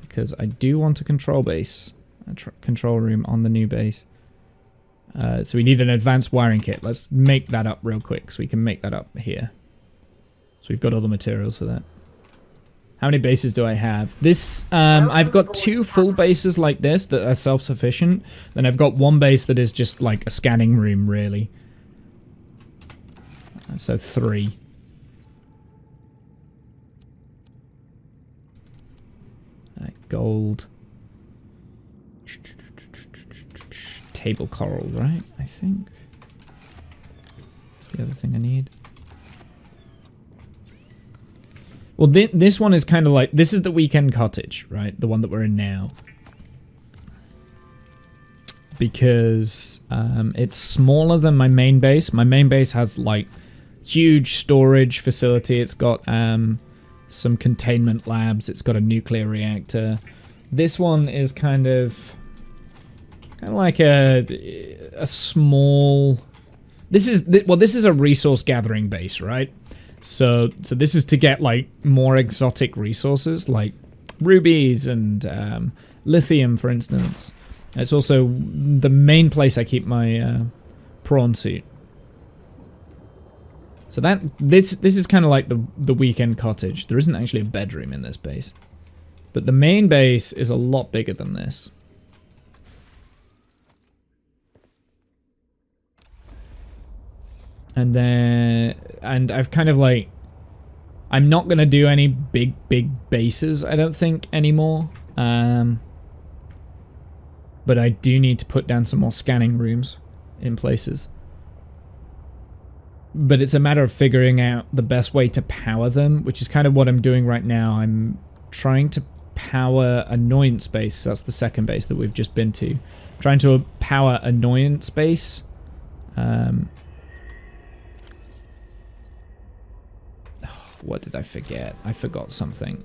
Because I do want a control base, a control room on the new base. So we need an advanced wiring kit. Let's make that up real quick so we can make that up here. So we've got all the materials for that. How many bases do I have? This, I've got 2 full bases like this that are self-sufficient. Then I've got 1 base that is just like a scanning room, really. So 3. Gold. Table coral, right? I think. That's the other thing I need. Well, this one is kind of like... This is the weekend cottage, right? The one that we're in now. Because it's smaller than my main base. My main base has, like, huge storage facility. It's got some containment labs. It's got a nuclear reactor. This one is kind of like a small... This is a resource gathering base, right? So this is to get like more exotic resources like rubies and lithium, for instance. It's also the main place I keep my prawn suit. So this is kind of like the weekend cottage. There isn't actually a bedroom in this base, but the main base is a lot bigger than this. And I've kind of like, I'm not gonna do any big bases, I don't think, anymore. But I do need to put down some more scanning rooms in places. But it's a matter of figuring out the best way to power them, which is kind of what I'm doing right now. I'm trying to power Annoyance Base. That's the second base that we've just been to. Trying to power Annoyance Base. What did I forget? I forgot something.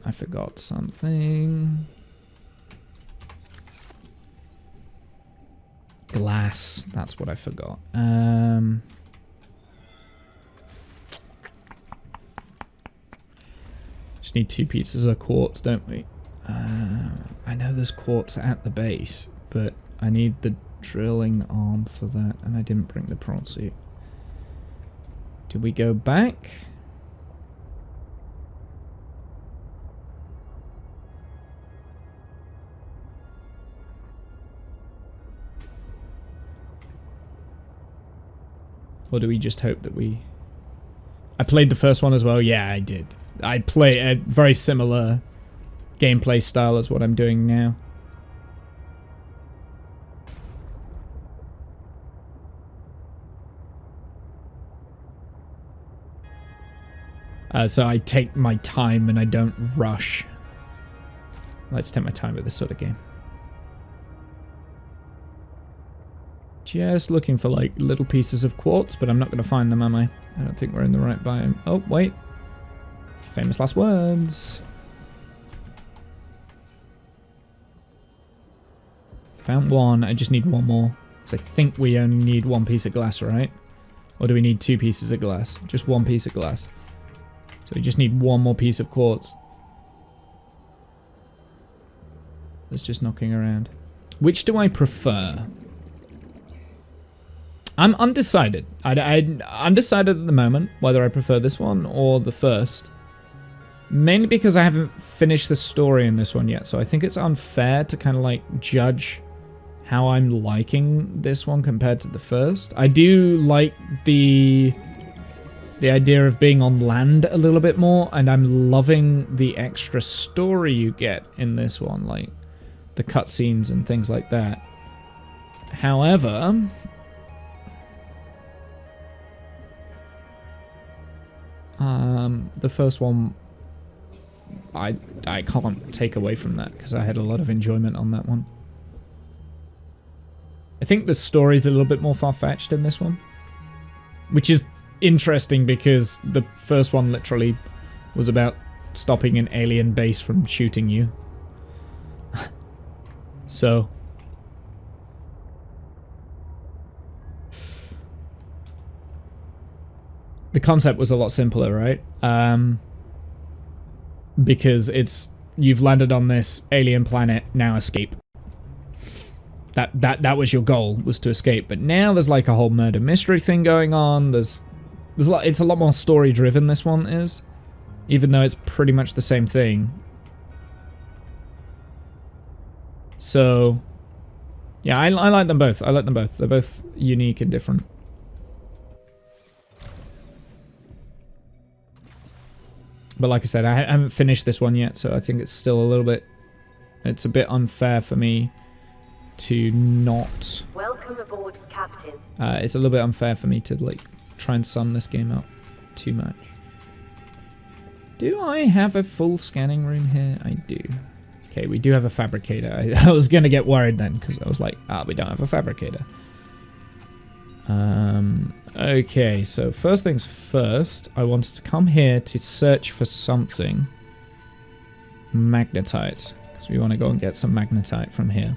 Glass. That's what I forgot. Just need 2 pieces of quartz, don't we? I know there's quartz at the base, but I need the drilling arm for that, and I didn't bring the prawn suit. Do we go back? Or do we just hope that we... I played the first one as well? Yeah, I did. I play a very similar gameplay style as what I'm doing now. So I take my time and I don't rush. I like to take my time with this sort of game. Just looking for like little pieces of quartz, but I'm not going to find them, am I? I don't think we're in the right biome. Oh, wait. Famous last words. Found one. I just need one more. Because I think we only need one piece of glass, right? Or do we need two pieces of glass? Just one piece of glass. So we just need one more piece of quartz. That's just knocking around. Which do I prefer? I'm undecided. I'm undecided at the moment whether I prefer this one or the first. Mainly because I haven't finished the story in this one yet, so I think it's unfair to kind of like judge how I'm liking this one compared to the first. I do like the idea of being on land a little bit more, and I'm loving the extra story you get in this one, like the cutscenes and things like that. However, the first one, I can't take away from that because I had a lot of enjoyment on that one. I think the story's a little bit more far-fetched in this one, which is interesting because the first one literally was about stopping an alien base from shooting you. So the concept was a lot simpler, right? Because you've landed on this alien planet, now escape. That was your goal, was to escape. But now there's like a whole murder mystery thing going on. There's a lot. It's a lot more story driven. This one is, even though it's pretty much the same thing. So, yeah, I like them both. I like them both. They're both unique and different. But like I said, I haven't finished this one yet, so I think it's still a little bit... It's a bit unfair for me to not... Welcome aboard, Captain. It's a little bit unfair for me to like try and sum this game up too much. Do I have a full scanning room here? I do. Okay, we do have a fabricator. I was going to get worried then, because I was like, we don't have a fabricator. Okay, so first things first, I wanted to come here to search for something. Magnetite, because we want to go and get some magnetite from here.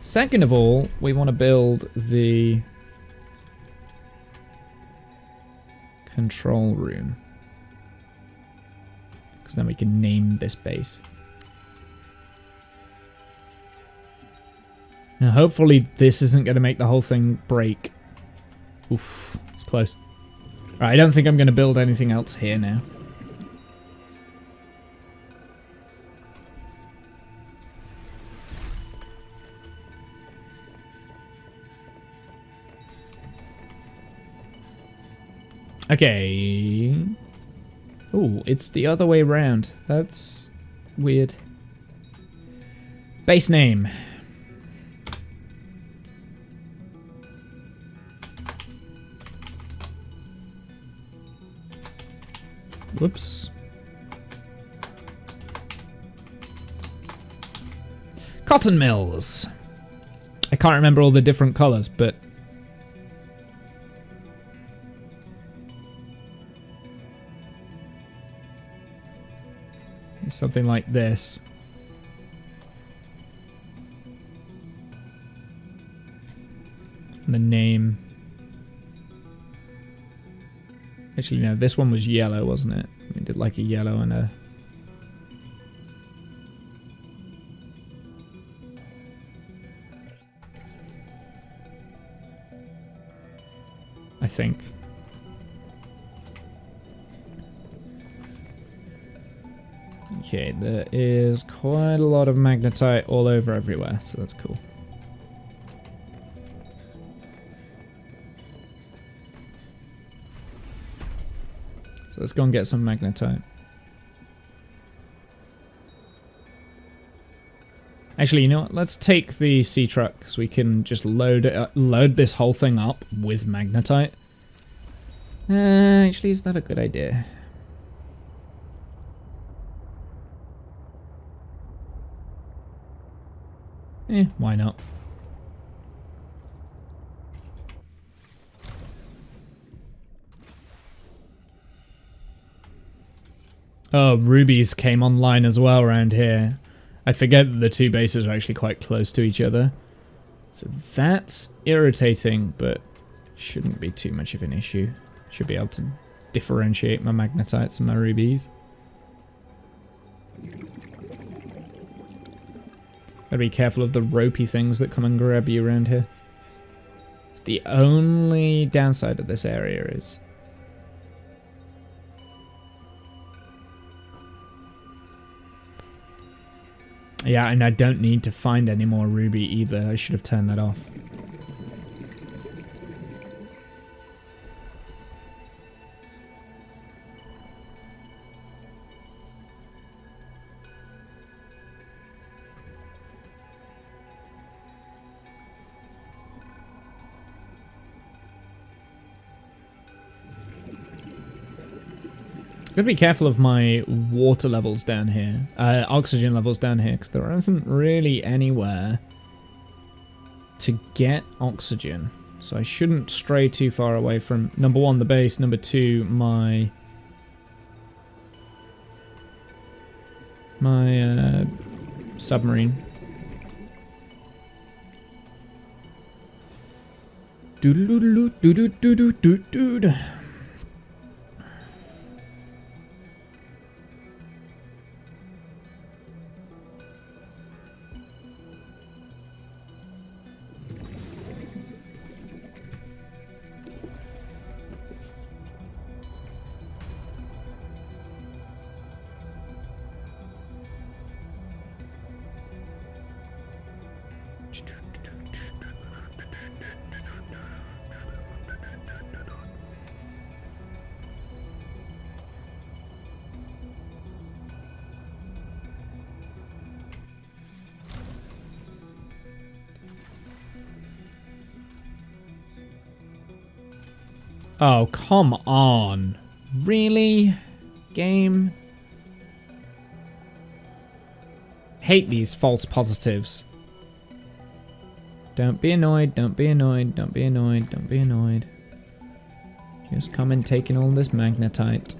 Second of all, we want to build the control room, because then we can name this base. Now, hopefully this isn't going to make the whole thing break. Oof, it's close. Right, I don't think I'm going to build anything else here now. Okay. Ooh, it's the other way around. That's weird. Base name. Whoops. Cotton mills. I can't remember all the different colors, but it's something like this. And the name. Actually, no, this one was yellow, wasn't it? We did like a yellow and a... I think. Okay, there is quite a lot of magnetite all over everywhere, so that's cool. So let's go and get some magnetite. Actually, you know what? Let's take the sea truck so we can just load this whole thing up with magnetite. Actually, is that a good idea? Why not? Oh, rubies came online as well around here. I forget that the two bases are actually quite close to each other. So that's irritating, but shouldn't be too much of an issue. Should be able to differentiate my magnetites and my rubies. Gotta be careful of the ropey things that come and grab you around here. It's the only downside of this area is... Yeah, and I don't need to find any more ruby either. I should have turned that off. Gotta be careful of my water levels down here, oxygen levels down here, because there isn't really anywhere to get oxygen. So I shouldn't stray too far away from, number one, the base, number two, my submarine. Doodle-doodle-doo-doo-doo-doo-doo-doo. Oh, come on. Really? Game? Hate these false positives. Don't be annoyed, don't be annoyed, don't be annoyed, don't be annoyed. Just come and take in all this magnetite.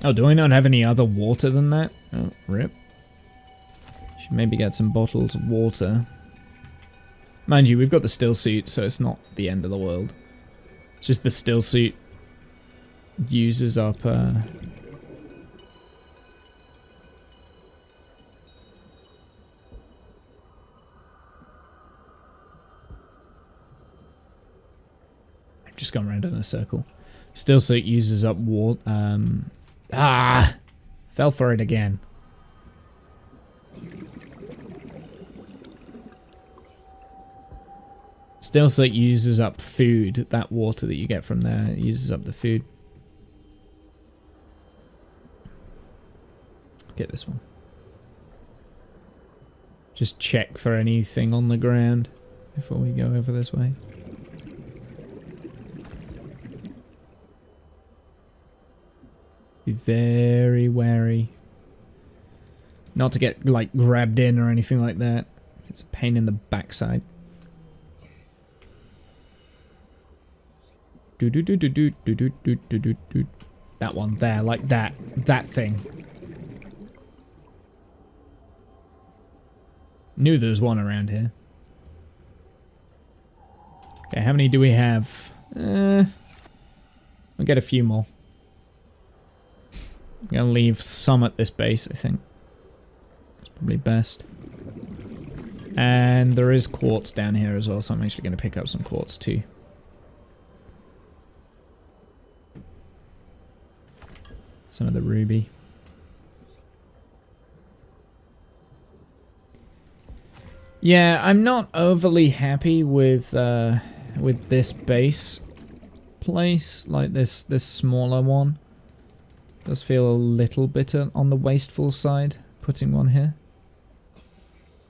Oh, do I not have any other water than that? Oh, rip. Should maybe get some bottled water. Mind you, we've got the still suit, so it's not the end of the world. It's just the still suit uses up... I'm just gone around in a circle. Still suit uses up water... Fell for it again. Still suit uses up food. That water that you get from there uses up the food. Get this one. Just check for anything on the ground before we go over this way. Be very wary. Not to get, like, grabbed in or anything like that. It's a pain in the backside. That one there, like that. That thing. Knew there was one around here. Okay, how many do we have? We'll get a few more. I'm gonna leave some at this base, I think. It's probably best. And there is quartz down here as well, so I'm actually gonna pick up some quartz too. Some of the ruby. Yeah, I'm not overly happy with this base place, like this smaller one. Does feel a little bit on the wasteful side, putting one here.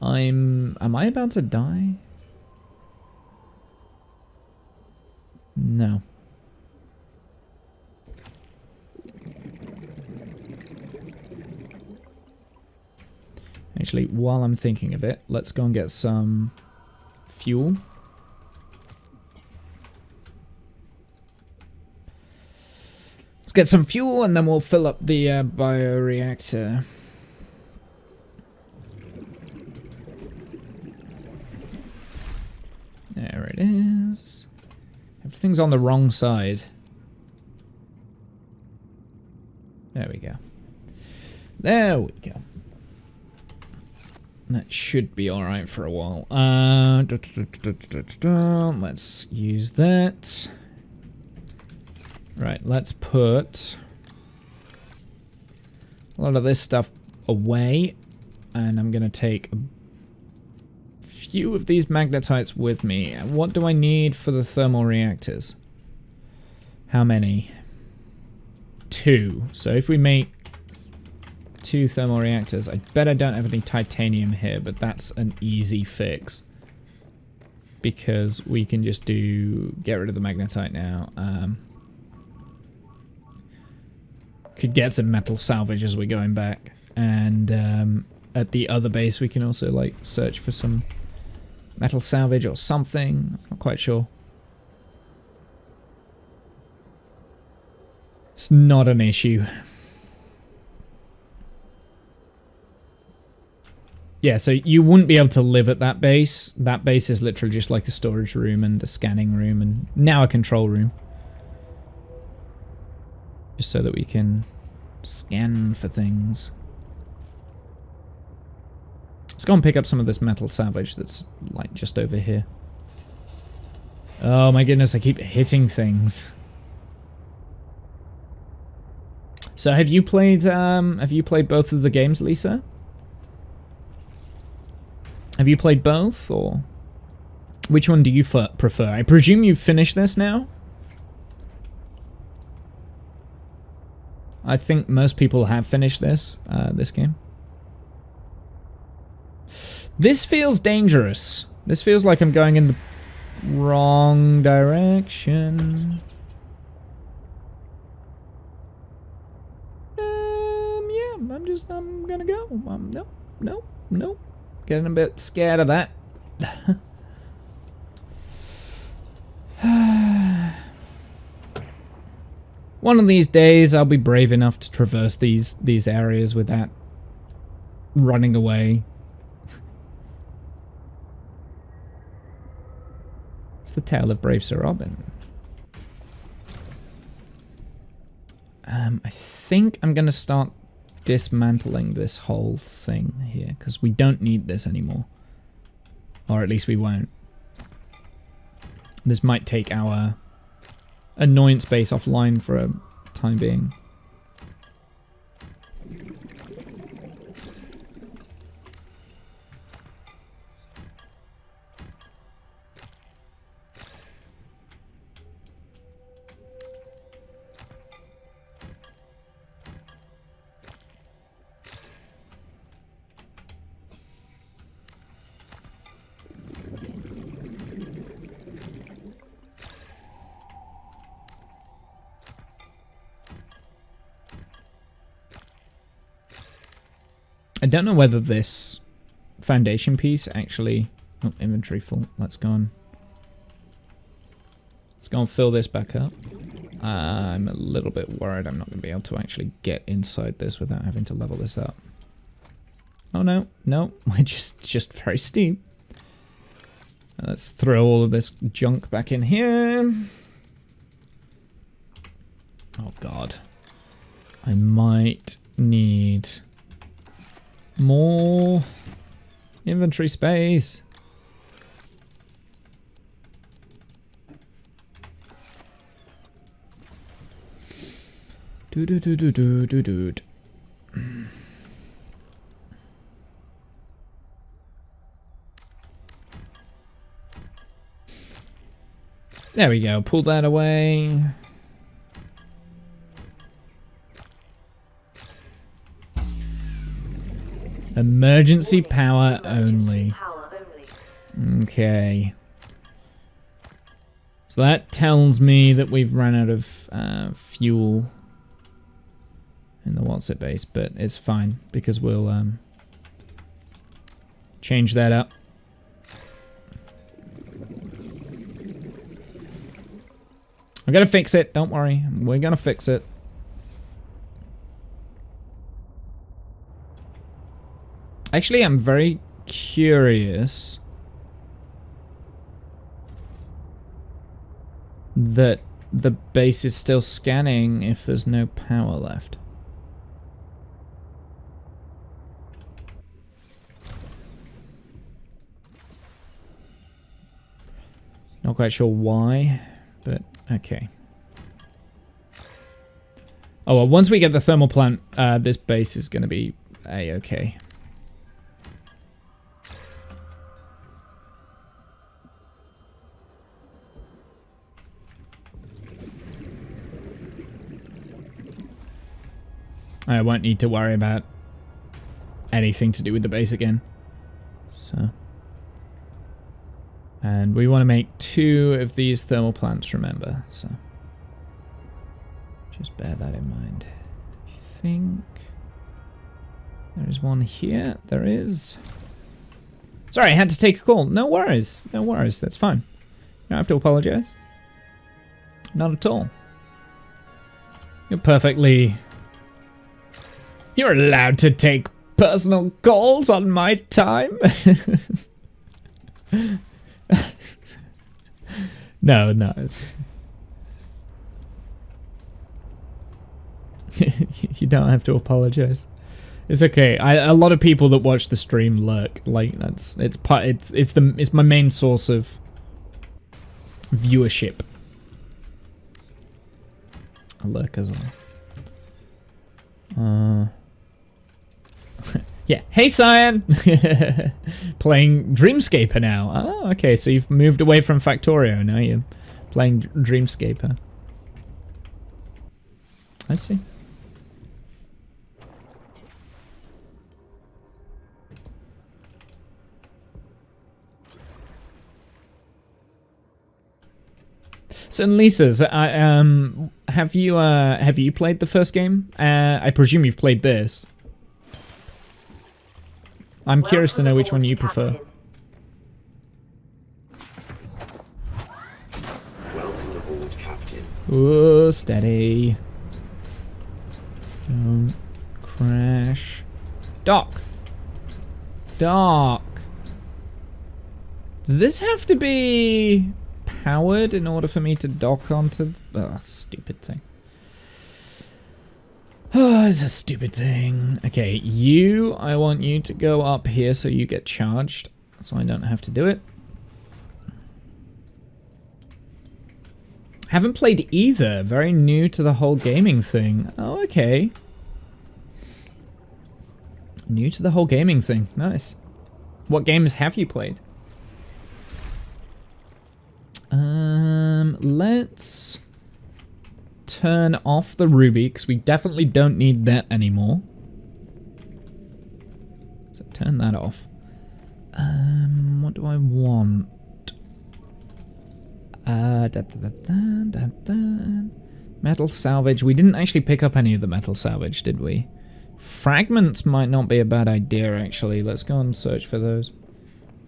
Am I about to die? No. Actually, while I'm thinking of it, let's go and get some fuel. get some fuel and then we'll fill up the bioreactor. There it is. Everything's on the wrong side. There we go. There we go. That should be alright for a while. Let's use that. Right, let's put a lot of this stuff away. And I'm going to take a few of these magnetites with me. What do I need for the thermal reactors? How many? 2. So if we make 2 thermal reactors, I bet I don't have any titanium here, but that's an easy fix. Because we can just get rid of the magnetite now. Could get some metal salvage as we're going back. And at the other base we can also like search for some metal salvage or something. I'm not quite sure. It's not an issue. Yeah, so you wouldn't be able to live at that base. That base is literally just like a storage room and a scanning room and now a control room. Just so that we can scan for things. Let's go and pick up some of this metal salvage that's like just over here. Oh my goodness, I keep hitting things. So have you played both of the games, Lisa? Have you played both, or which one do you prefer? I presume you've finished this now? I think most people have finished this game. This feels dangerous. This feels like I'm going in the wrong direction. Yeah, I'm gonna go. No. Getting a bit scared of that. One of these days, I'll be brave enough to traverse these areas without running away. It's the tale of brave Sir Robin. I think I'm gonna start dismantling this whole thing here because we don't need this anymore, or at least we won't. This might take our annoyance base offline for a time being. I don't know whether this foundation piece actually... Oh, inventory full. Let's go and fill this back up. I'm a little bit worried I'm not going to be able to actually get inside this without having to level this up. Oh no, we're just very steep. Let's throw all of this junk back in here. Oh god. I might need more inventory space. Do. There we go. Pull that away. Emergency power only. Okay. So that tells me that we've run out of fuel in the what's it base, but it's fine because we'll change that up. I'm gonna fix it, don't worry. We're gonna fix it. Actually, I'm very curious that the base is still scanning if there's no power left. Not quite sure why, but okay. Oh, well, once we get the thermal plant, this base is going to be A-okay. I won't need to worry about anything to do with the base again. So. And we want to make 2 of these thermal plants, remember, so. Just bear that in mind. I think there is one here. There is. Sorry, I had to take a call. No worries. No worries. That's fine. You don't have to apologize. Not at all. You're perfectly... You're allowed to take personal calls on my time. No, no. You don't have to apologize. It's okay. A lot of people that watch the stream lurk. Like it's my main source of viewership. A lurkers on. Yeah. Hey, Cyan. Playing Dreamscaper now. Oh, okay. So you've moved away from Factorio. Now you're playing Dreamscaper. I see. So, Lisa's, have you played the first game? I presume you've played this. I'm curious to know which one you prefer. Welcome aboard, Captain. Ooh, steady. Don't crash. Dock. Dock. Does this have to be powered in order for me to dock onto... Oh, stupid thing. Oh, it's a stupid thing. Okay, I want you to go up here so you get charged. So I don't have to do it. Haven't played either. Very new to the whole gaming thing. Oh, okay. New to the whole gaming thing. Nice. What games have you played? Let's turn off the ruby, because we definitely don't need that anymore. So turn that off. What do I want? Metal salvage. We didn't actually pick up any of the metal salvage, did we? Fragments might not be a bad idea, actually. Let's go and search for those.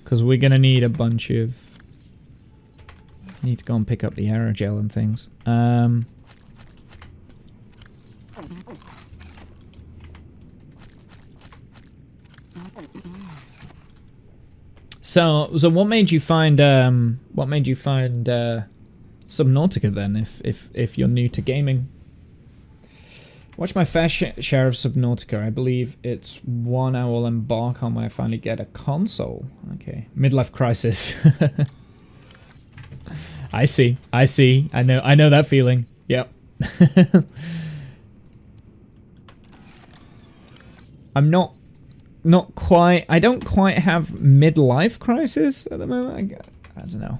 Because we're going to need a bunch of... Need to go and pick up the aerogel and things. So what made you find Subnautica then, if you're new to gaming? Watch my fair share of Subnautica. I believe it's one I will embark on when I finally get a console. Okay. Midlife crisis. I see. I know that feeling. Yep. I'm not quite... I don't quite have midlife crisis at the moment. I don't know.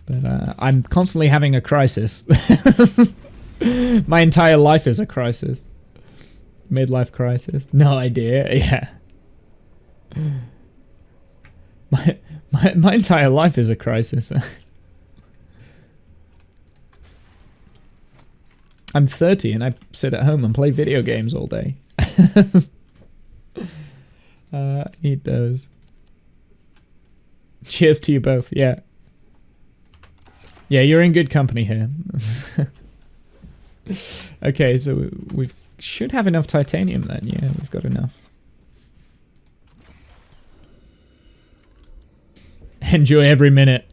But I'm constantly having a crisis. My entire life is a crisis. Midlife crisis. No idea. Yeah. My entire life is a crisis. I'm 30 and I sit at home and play video games all day. I need those. Cheers to you both. Yeah. Yeah, you're in good company here. Okay, so we should have enough titanium then. Yeah, we've got enough. enjoy every minute.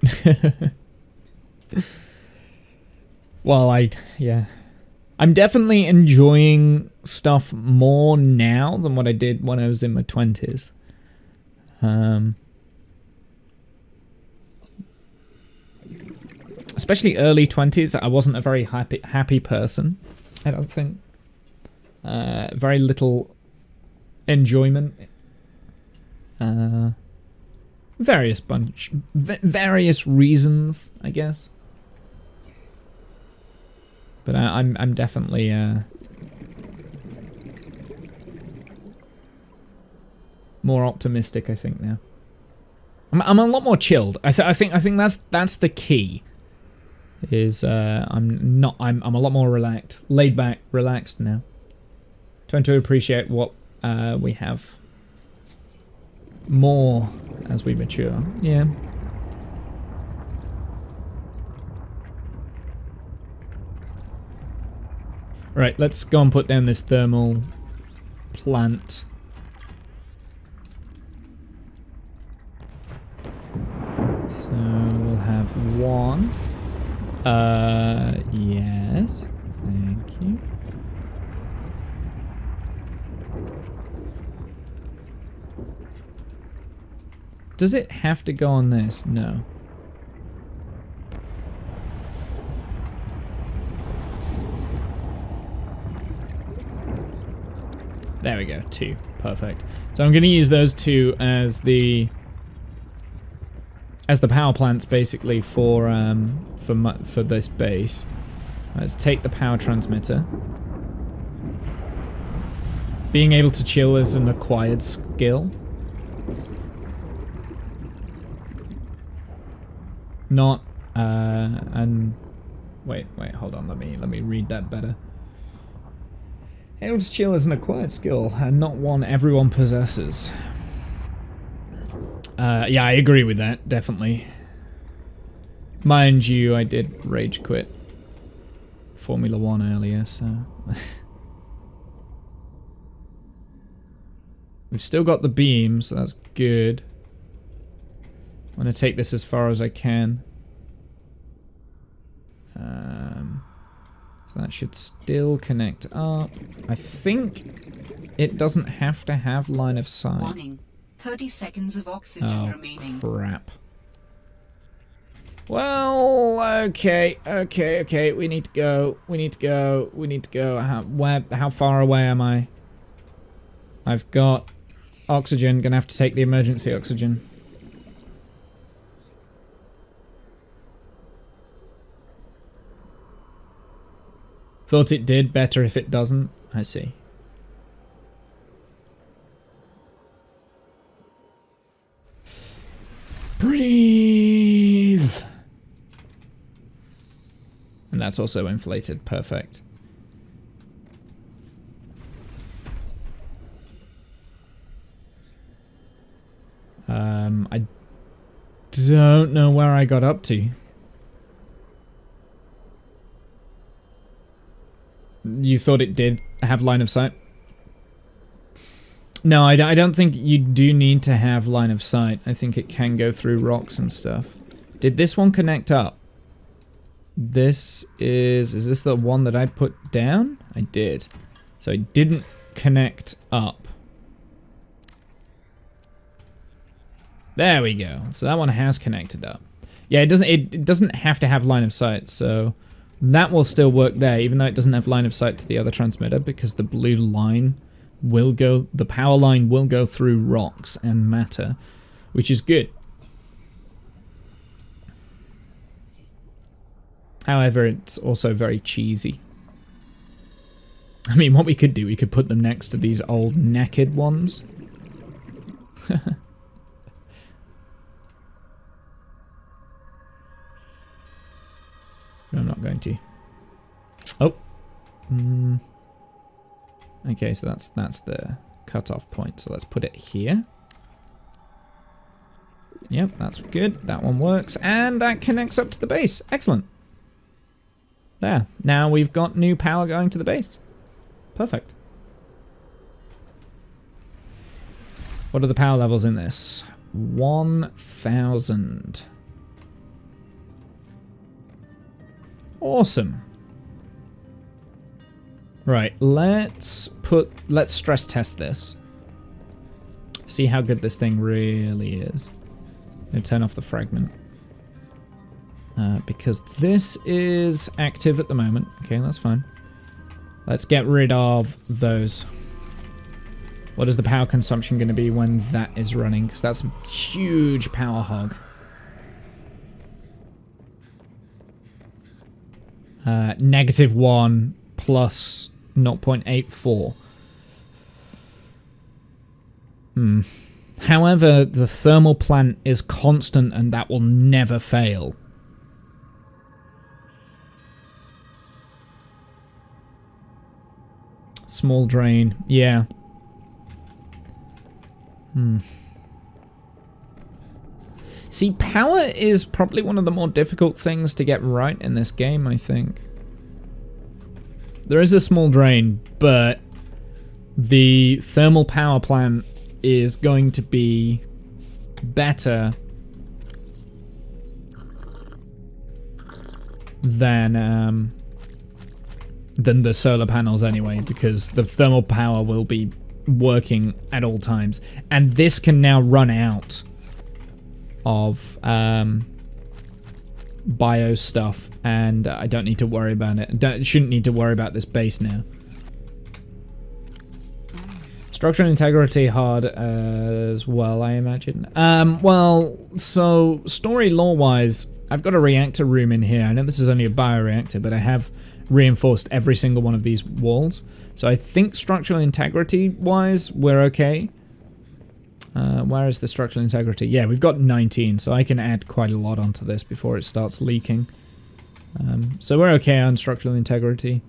Well, yeah. I'm definitely enjoying stuff more now than what I did when I was in my 20s. Especially early 20s, I wasn't a very happy person, I don't think. Very little enjoyment. Various reasons, I guess. But I'm definitely more optimistic, I think, now. I'm a lot more chilled. I think that's the key. Is I'm a lot more relaxed, laid back, relaxed now. Trying to appreciate what we have more as we mature. Yeah. Right, let's go and put down this thermal plant. So we'll have one. Yes. Thank you. Does it have to go on this? No. There we go, 2. Perfect. So I'm going to use those 2 as the power plants, basically, for this base. Let's take the power transmitter. Being able to chill is an acquired skill. Not and wait, hold on. Let me read that better. Able to chill is an acquired skill, and not one everyone possesses. Yeah, I agree with that, definitely. Mind you, I did rage quit Formula 1 earlier, so... We've still got the beam, so that's good. I'm going to take this as far as I can. So that should still connect up. I think it doesn't have to have line of sight. Warning. 30 seconds of oxygen remaining. Crap. Well, okay. We need to go. How far away am I? I've got oxygen. Gonna have to take the emergency oxygen. Thought it did better if it doesn't. I see. Breathe! And that's also inflated. Perfect. I don't know where I got up to. You thought it did have line of sight? No, I don't think you do need to have line of sight. I think it can go through rocks and stuff. Did this one connect up? This is this the one that I put down? I did. So it didn't connect up. There we go. So that one has connected up. Yeah, it doesn't have to have line of sight, so that will still work there, even though it doesn't have line of sight to the other transmitter, because the blue line will go, the power line will go through rocks and matter, which is good. However, it's also very cheesy. I mean, what we could do, we could put them next to these old naked ones. No, I'm not going to. Oh. Okay, so that's the cutoff point. So let's put it here. Yep, that's good. That one works. And that connects up to the base. Excellent. There. Now we've got new power going to the base. Perfect. What are the power levels in this? 1,000. Awesome. Right, let's stress test this. See how good this thing really is. I'm gonna turn off the fragment. Because this is active at the moment. Okay, that's fine. Let's get rid of those. What is the power consumption going to be when that is running? Because that's a huge power hog. -1 plus 0.84. However, the thermal plant is constant and that will never fail. Small drain, yeah. See, power is probably one of the more difficult things to get right in this game, I think. There is a small drain, but the thermal power plant is going to be better than the solar panels anyway, because the thermal power will be working at all times. And this can now run out of bio stuff, and I don't need to worry about it. Shouldn't need to worry about this base now. Structural integrity hard as well, I imagine. Well, so story lore-wise, I've got a reactor room in here. I know this is only a bioreactor, but I have reinforced every single one of these walls. So I think structural integrity-wise, we're okay. Where is the structural integrity? Yeah, we've got 19, so I can add quite a lot onto this before it starts leaking. So we're okay on structural integrity.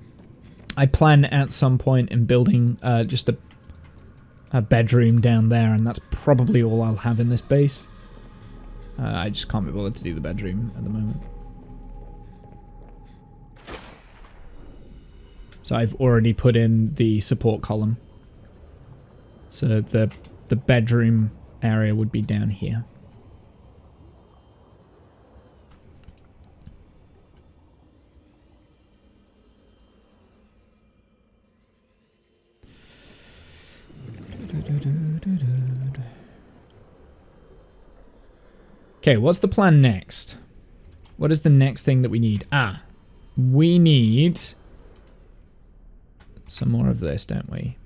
I plan at some point in building just a bedroom down there, and that's probably all I'll have in this base. I just can't be bothered to do the bedroom at the moment. So I've already put in the support column. So the bedroom area would be down here. Okay, what's the plan next? What is the next thing that we need? We need some more of this, don't we?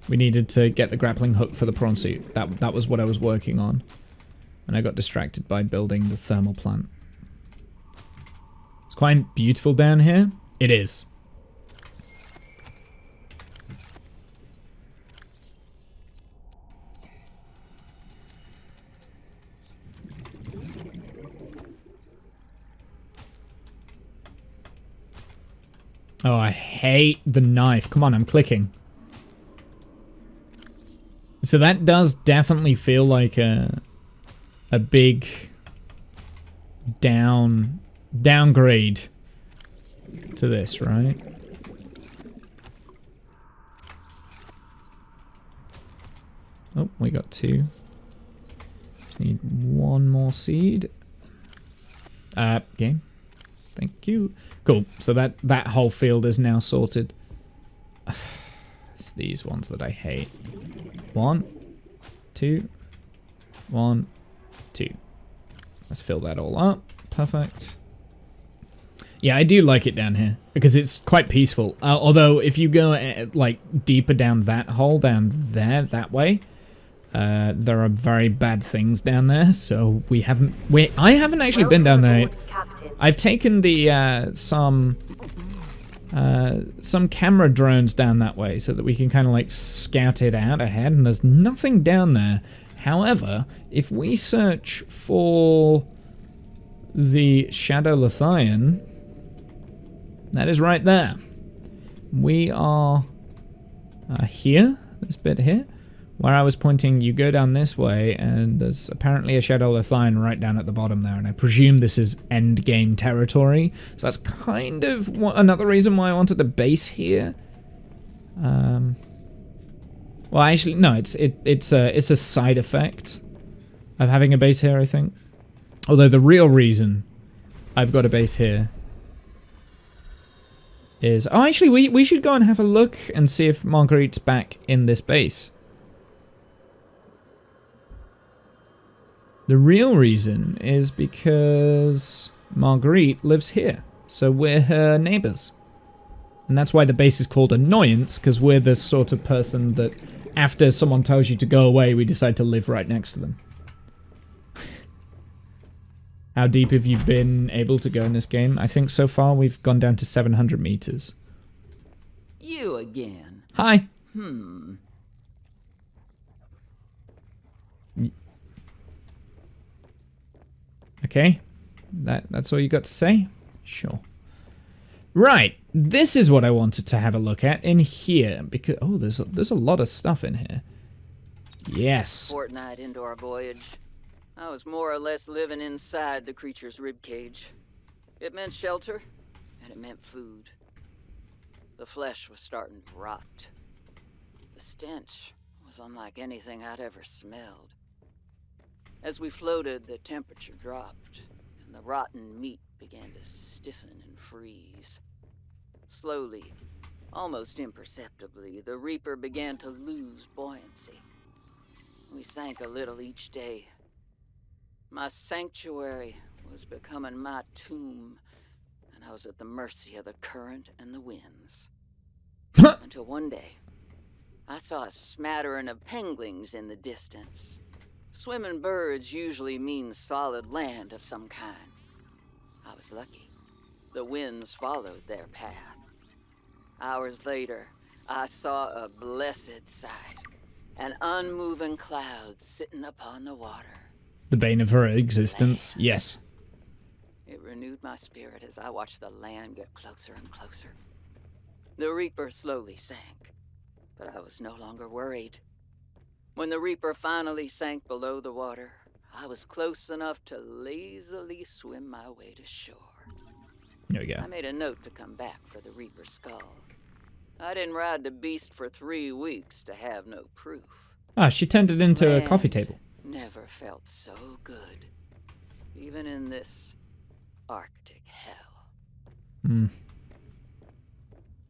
We needed to get the grappling hook for the prawn suit. That was what I was working on. And I got distracted by building the thermal plant. It's quite beautiful down here. It is. Oh, I hate the knife. Come on, I'm clicking. So that does definitely feel like a big downgrade to this, right? Oh, we got 2. Just need 1 more seed. Game. Thank you. Cool. So that whole field is now sorted. It's these ones that I hate. 1, 2, 1, 2. Let's fill that all up. Perfect. Yeah, I do like it down here because it's quite peaceful. Although if you go like deeper down that hole down there that way, there are very bad things down there. So I haven't actually been down there. I've taken the some camera drones down that way so that we can kind of like scout it out ahead, and there's nothing down there. However, if we search for the Shadow Lithian, that is right there. We are here, this bit here, where I was pointing. You go down this way, and there's apparently a Shadow Lithian right down at the bottom there, and I presume this is end game territory. So that's kind of another reason why I wanted a base here. Well, actually, no. It's a side effect of having a base here, I think. Although the real reason I've got a base here is... Oh, actually, we should go and have a look and see if Marguerite's back in this base. The real reason is because Marguerite lives here, so we're her neighbors. And that's why the base is called Annoyance, because we're the sort of person that after someone tells you to go away, we decide to live right next to them. How deep have you been able to go in this game? I think so far we've gone down to 700 meters. You again. Hi. Okay. That's all you got to say? Sure. Right. This is what I wanted to have a look at in here. Because, oh, there's a lot of stuff in here. Yes. Fortnight into our voyage, I was more or less living inside the creature's ribcage. It meant shelter, and it meant food. The flesh was starting to rot. The stench was unlike anything I'd ever smelled. As we floated, the temperature dropped, and the rotten meat began to stiffen and freeze. Slowly, almost imperceptibly, the Reaper began to lose buoyancy. We sank a little each day. My sanctuary was becoming my tomb, and I was at the mercy of the current and the winds. Until one day, I saw a smattering of penguins in the distance. Swimming birds usually mean solid land of some kind. I was lucky. The winds followed their path. Hours later, I saw a blessed sight. An unmoving cloud sitting upon the water. The bane of her existence. Land. Yes. It renewed my spirit as I watched the land get closer and closer. The Reaper slowly sank, but I was no longer worried. When the Reaper finally sank below the water, I was close enough to lazily swim my way to shore. There we go. I made a note to come back for the Reaper's skull. I didn't ride the beast for 3 weeks to have no proof. Ah, she turned it into a coffee table. Never felt so good, even in this Arctic hell.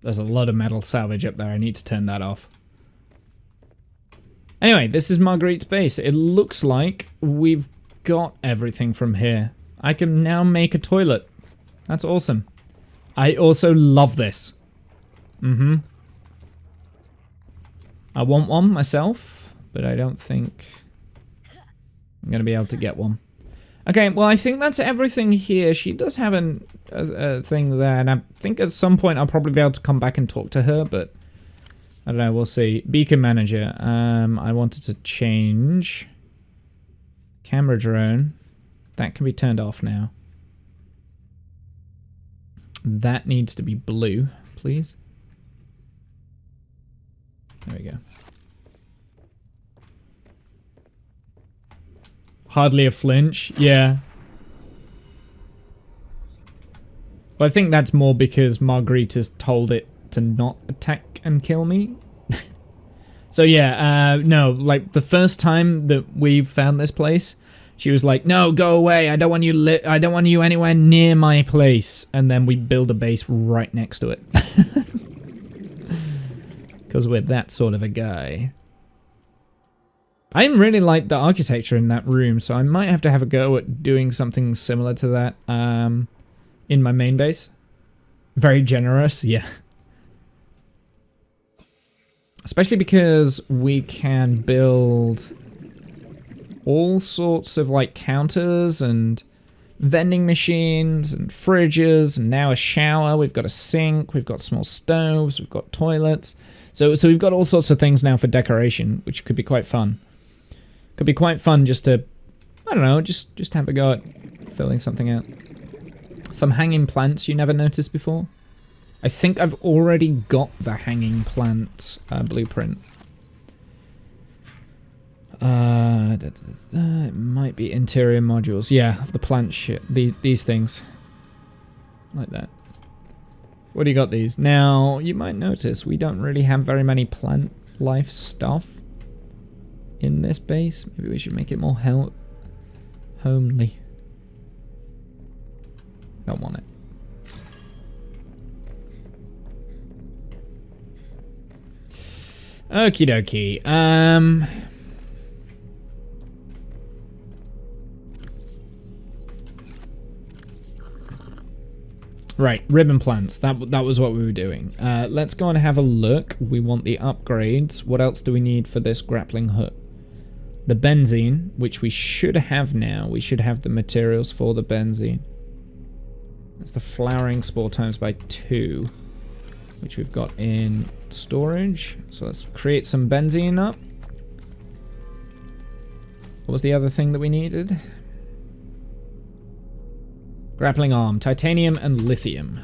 There's a lot of metal salvage up there. I need to turn that off. Anyway, this is Marguerite's base. It looks like we've got everything from here. I can now make a toilet. That's awesome. I also love this. I want one myself, but I don't think I'm going to be able to get one. Okay, well, I think that's everything here. She does have a thing there, and I think at some point I'll probably be able to come back and talk to her, but I don't know, we'll see. Beacon manager. I wanted to change camera drone. That can be turned off now. That needs to be blue, please. There we go. Hardly a flinch, yeah. Well, I think that's more because Marguerite has told it to not attack and kill me. So yeah, no, like the first time that we found this place, she was like, "No, go away! I don't want you. I don't want you anywhere near my place." And then we build a base right next to it, because we're that sort of a guy. I didn't really like the architecture in that room, so I might have to have a go at doing something similar to that in my main base. Very generous, yeah. Especially because we can build all sorts of like counters and vending machines and fridges, and now a shower. We've got a sink, we've got small stoves, we've got toilets. So we've got all sorts of things now for decoration, which could be quite fun. Could be quite fun just to, I don't know, just have a go at filling something out. Some hanging plants you never noticed before. I think I've already got the hanging plant blueprint. It might be interior modules. Yeah, the plant shit. These things. Like that. What do you got these? Now, you might notice we don't really have very many plant life stuff in this base. Maybe we should make it more homely. Don't want it. Okie dokie. Right, ribbon plants. That was what we were doing. Let's go and have a look. We want the upgrades. What else do we need for this grappling hook? The benzene, which we should have now. We should have the materials for the benzene. That's the flowering spore times by 2, which we've got in storage. So let's create some benzene up. What was the other thing that we needed? Grappling arm, titanium and lithium.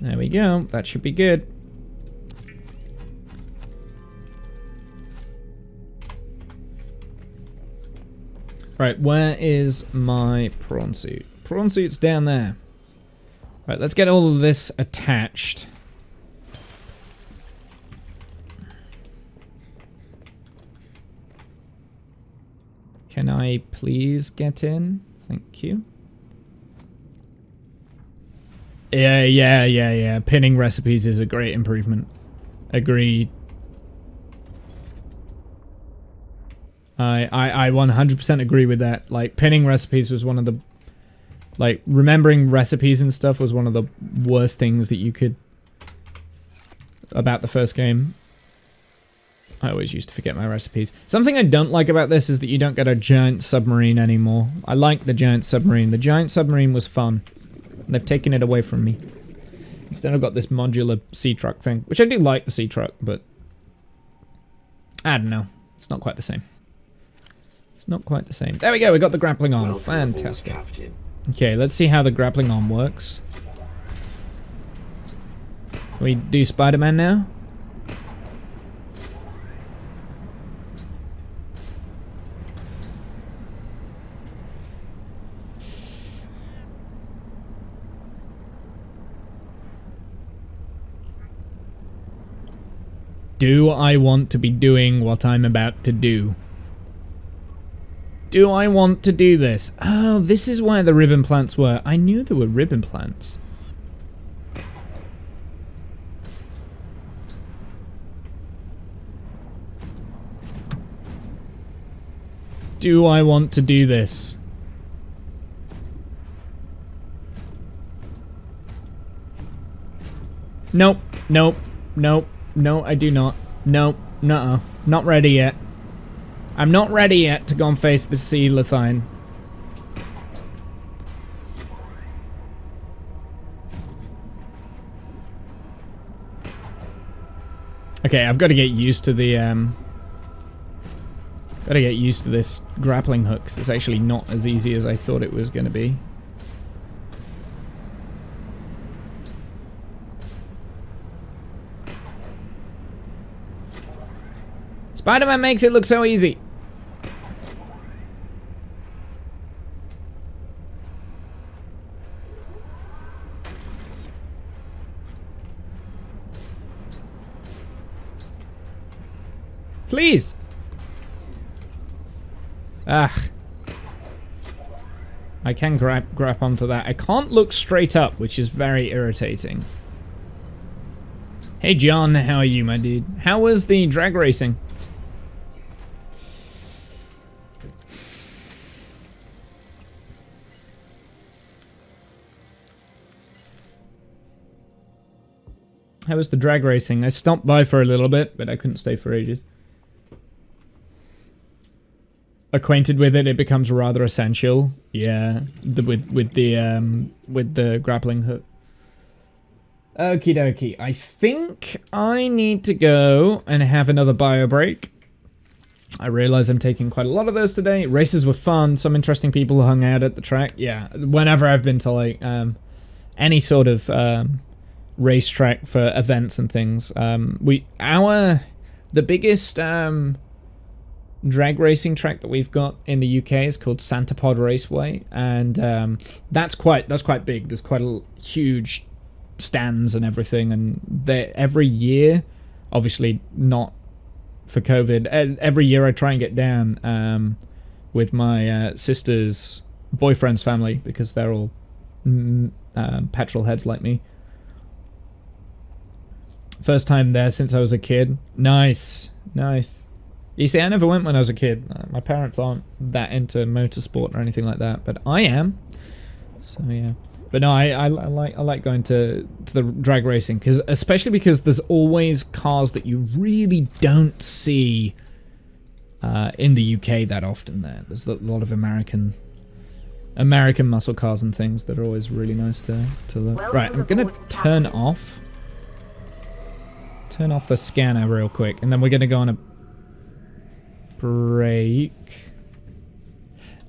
There we go. That should be good. Right, where is my prawn suit? Prawn suit's down there. Right, let's get all of this attached. Can I please get in? Thank you. Yeah. Pinning recipes is a great improvement. Agreed. I 100% agree with that. Like, pinning recipes was one of the... Like, remembering recipes and stuff was one of the worst things that you could... About the first game. I always used to forget my recipes. Something I don't like about this is that you don't get a giant submarine anymore. I like the giant submarine. The giant submarine was fun. They've taken it away from me. Instead I've got this modular sea truck thing, which I do like the sea truck, but... I don't know. It's not quite the same. It's not quite the same. There we go, we got the grappling arm. Fantastic. Okay, let's see how the grappling arm works. Can we do Spider-Man now? Do I want to be doing what I'm about to do? Do I want to do this? Oh, this is where the ribbon plants were. I knew there were ribbon plants. Do I want to do this? Nope, nope, nope. No, I do not. No, nuh-uh. Not ready yet. I'm not ready yet to go and face the sea Lithine. Okay, I've got to get used to the, Gotta get used to this grappling hook, 'cause it's actually not as easy as I thought it was gonna be. Spider-Man makes it look so easy. Please. Ah. I can grab onto that. I can't look straight up, which is very irritating. Hey John, how are you, my dude? How was the drag racing? How was the drag racing? I stopped by for a little bit, but I couldn't stay for ages. Acquainted with it, it becomes rather essential. Yeah, with the grappling hook. Okie dokie. I think I need to go and have another bio break. I realize I'm taking quite a lot of those today. Races were fun. Some interesting people hung out at the track. Yeah, whenever I've been to like any sort of racetrack for events and things. The biggest drag racing track that we've got in the UK is called Santa Pod Raceway, and that's quite big. There's quite a huge stands and everything, and every year, obviously not for COVID, every year I try and get down with my sister's boyfriend's family, because they're all petrol heads like me. First time there since I was a kid. Nice. You see, I never went when I was a kid. My parents aren't that into motorsport or anything like that, but I am. So yeah. But no, I like going to the drag racing, especially because there's always cars that you really don't see in the UK that often. There's a lot of American muscle cars and things that are always really nice to look. Right, I'm gonna turn off the scanner real quick, and then we're gonna go on a break.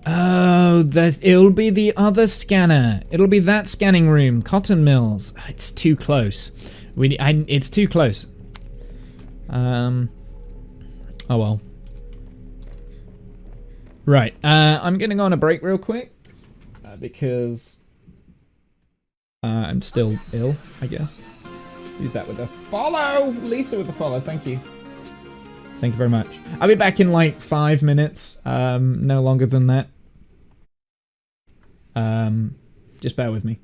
Oh, it'll be the other scanner. It'll be that scanning room, cotton mills. It's too close. It's too close. Oh well. Right. I'm gonna go on a break real quick because I'm still ill, I guess. Use that with a follow. Lisa with the follow. Thank you. Thank you very much. I'll be back in like 5 minutes. No longer than that. Just bear with me.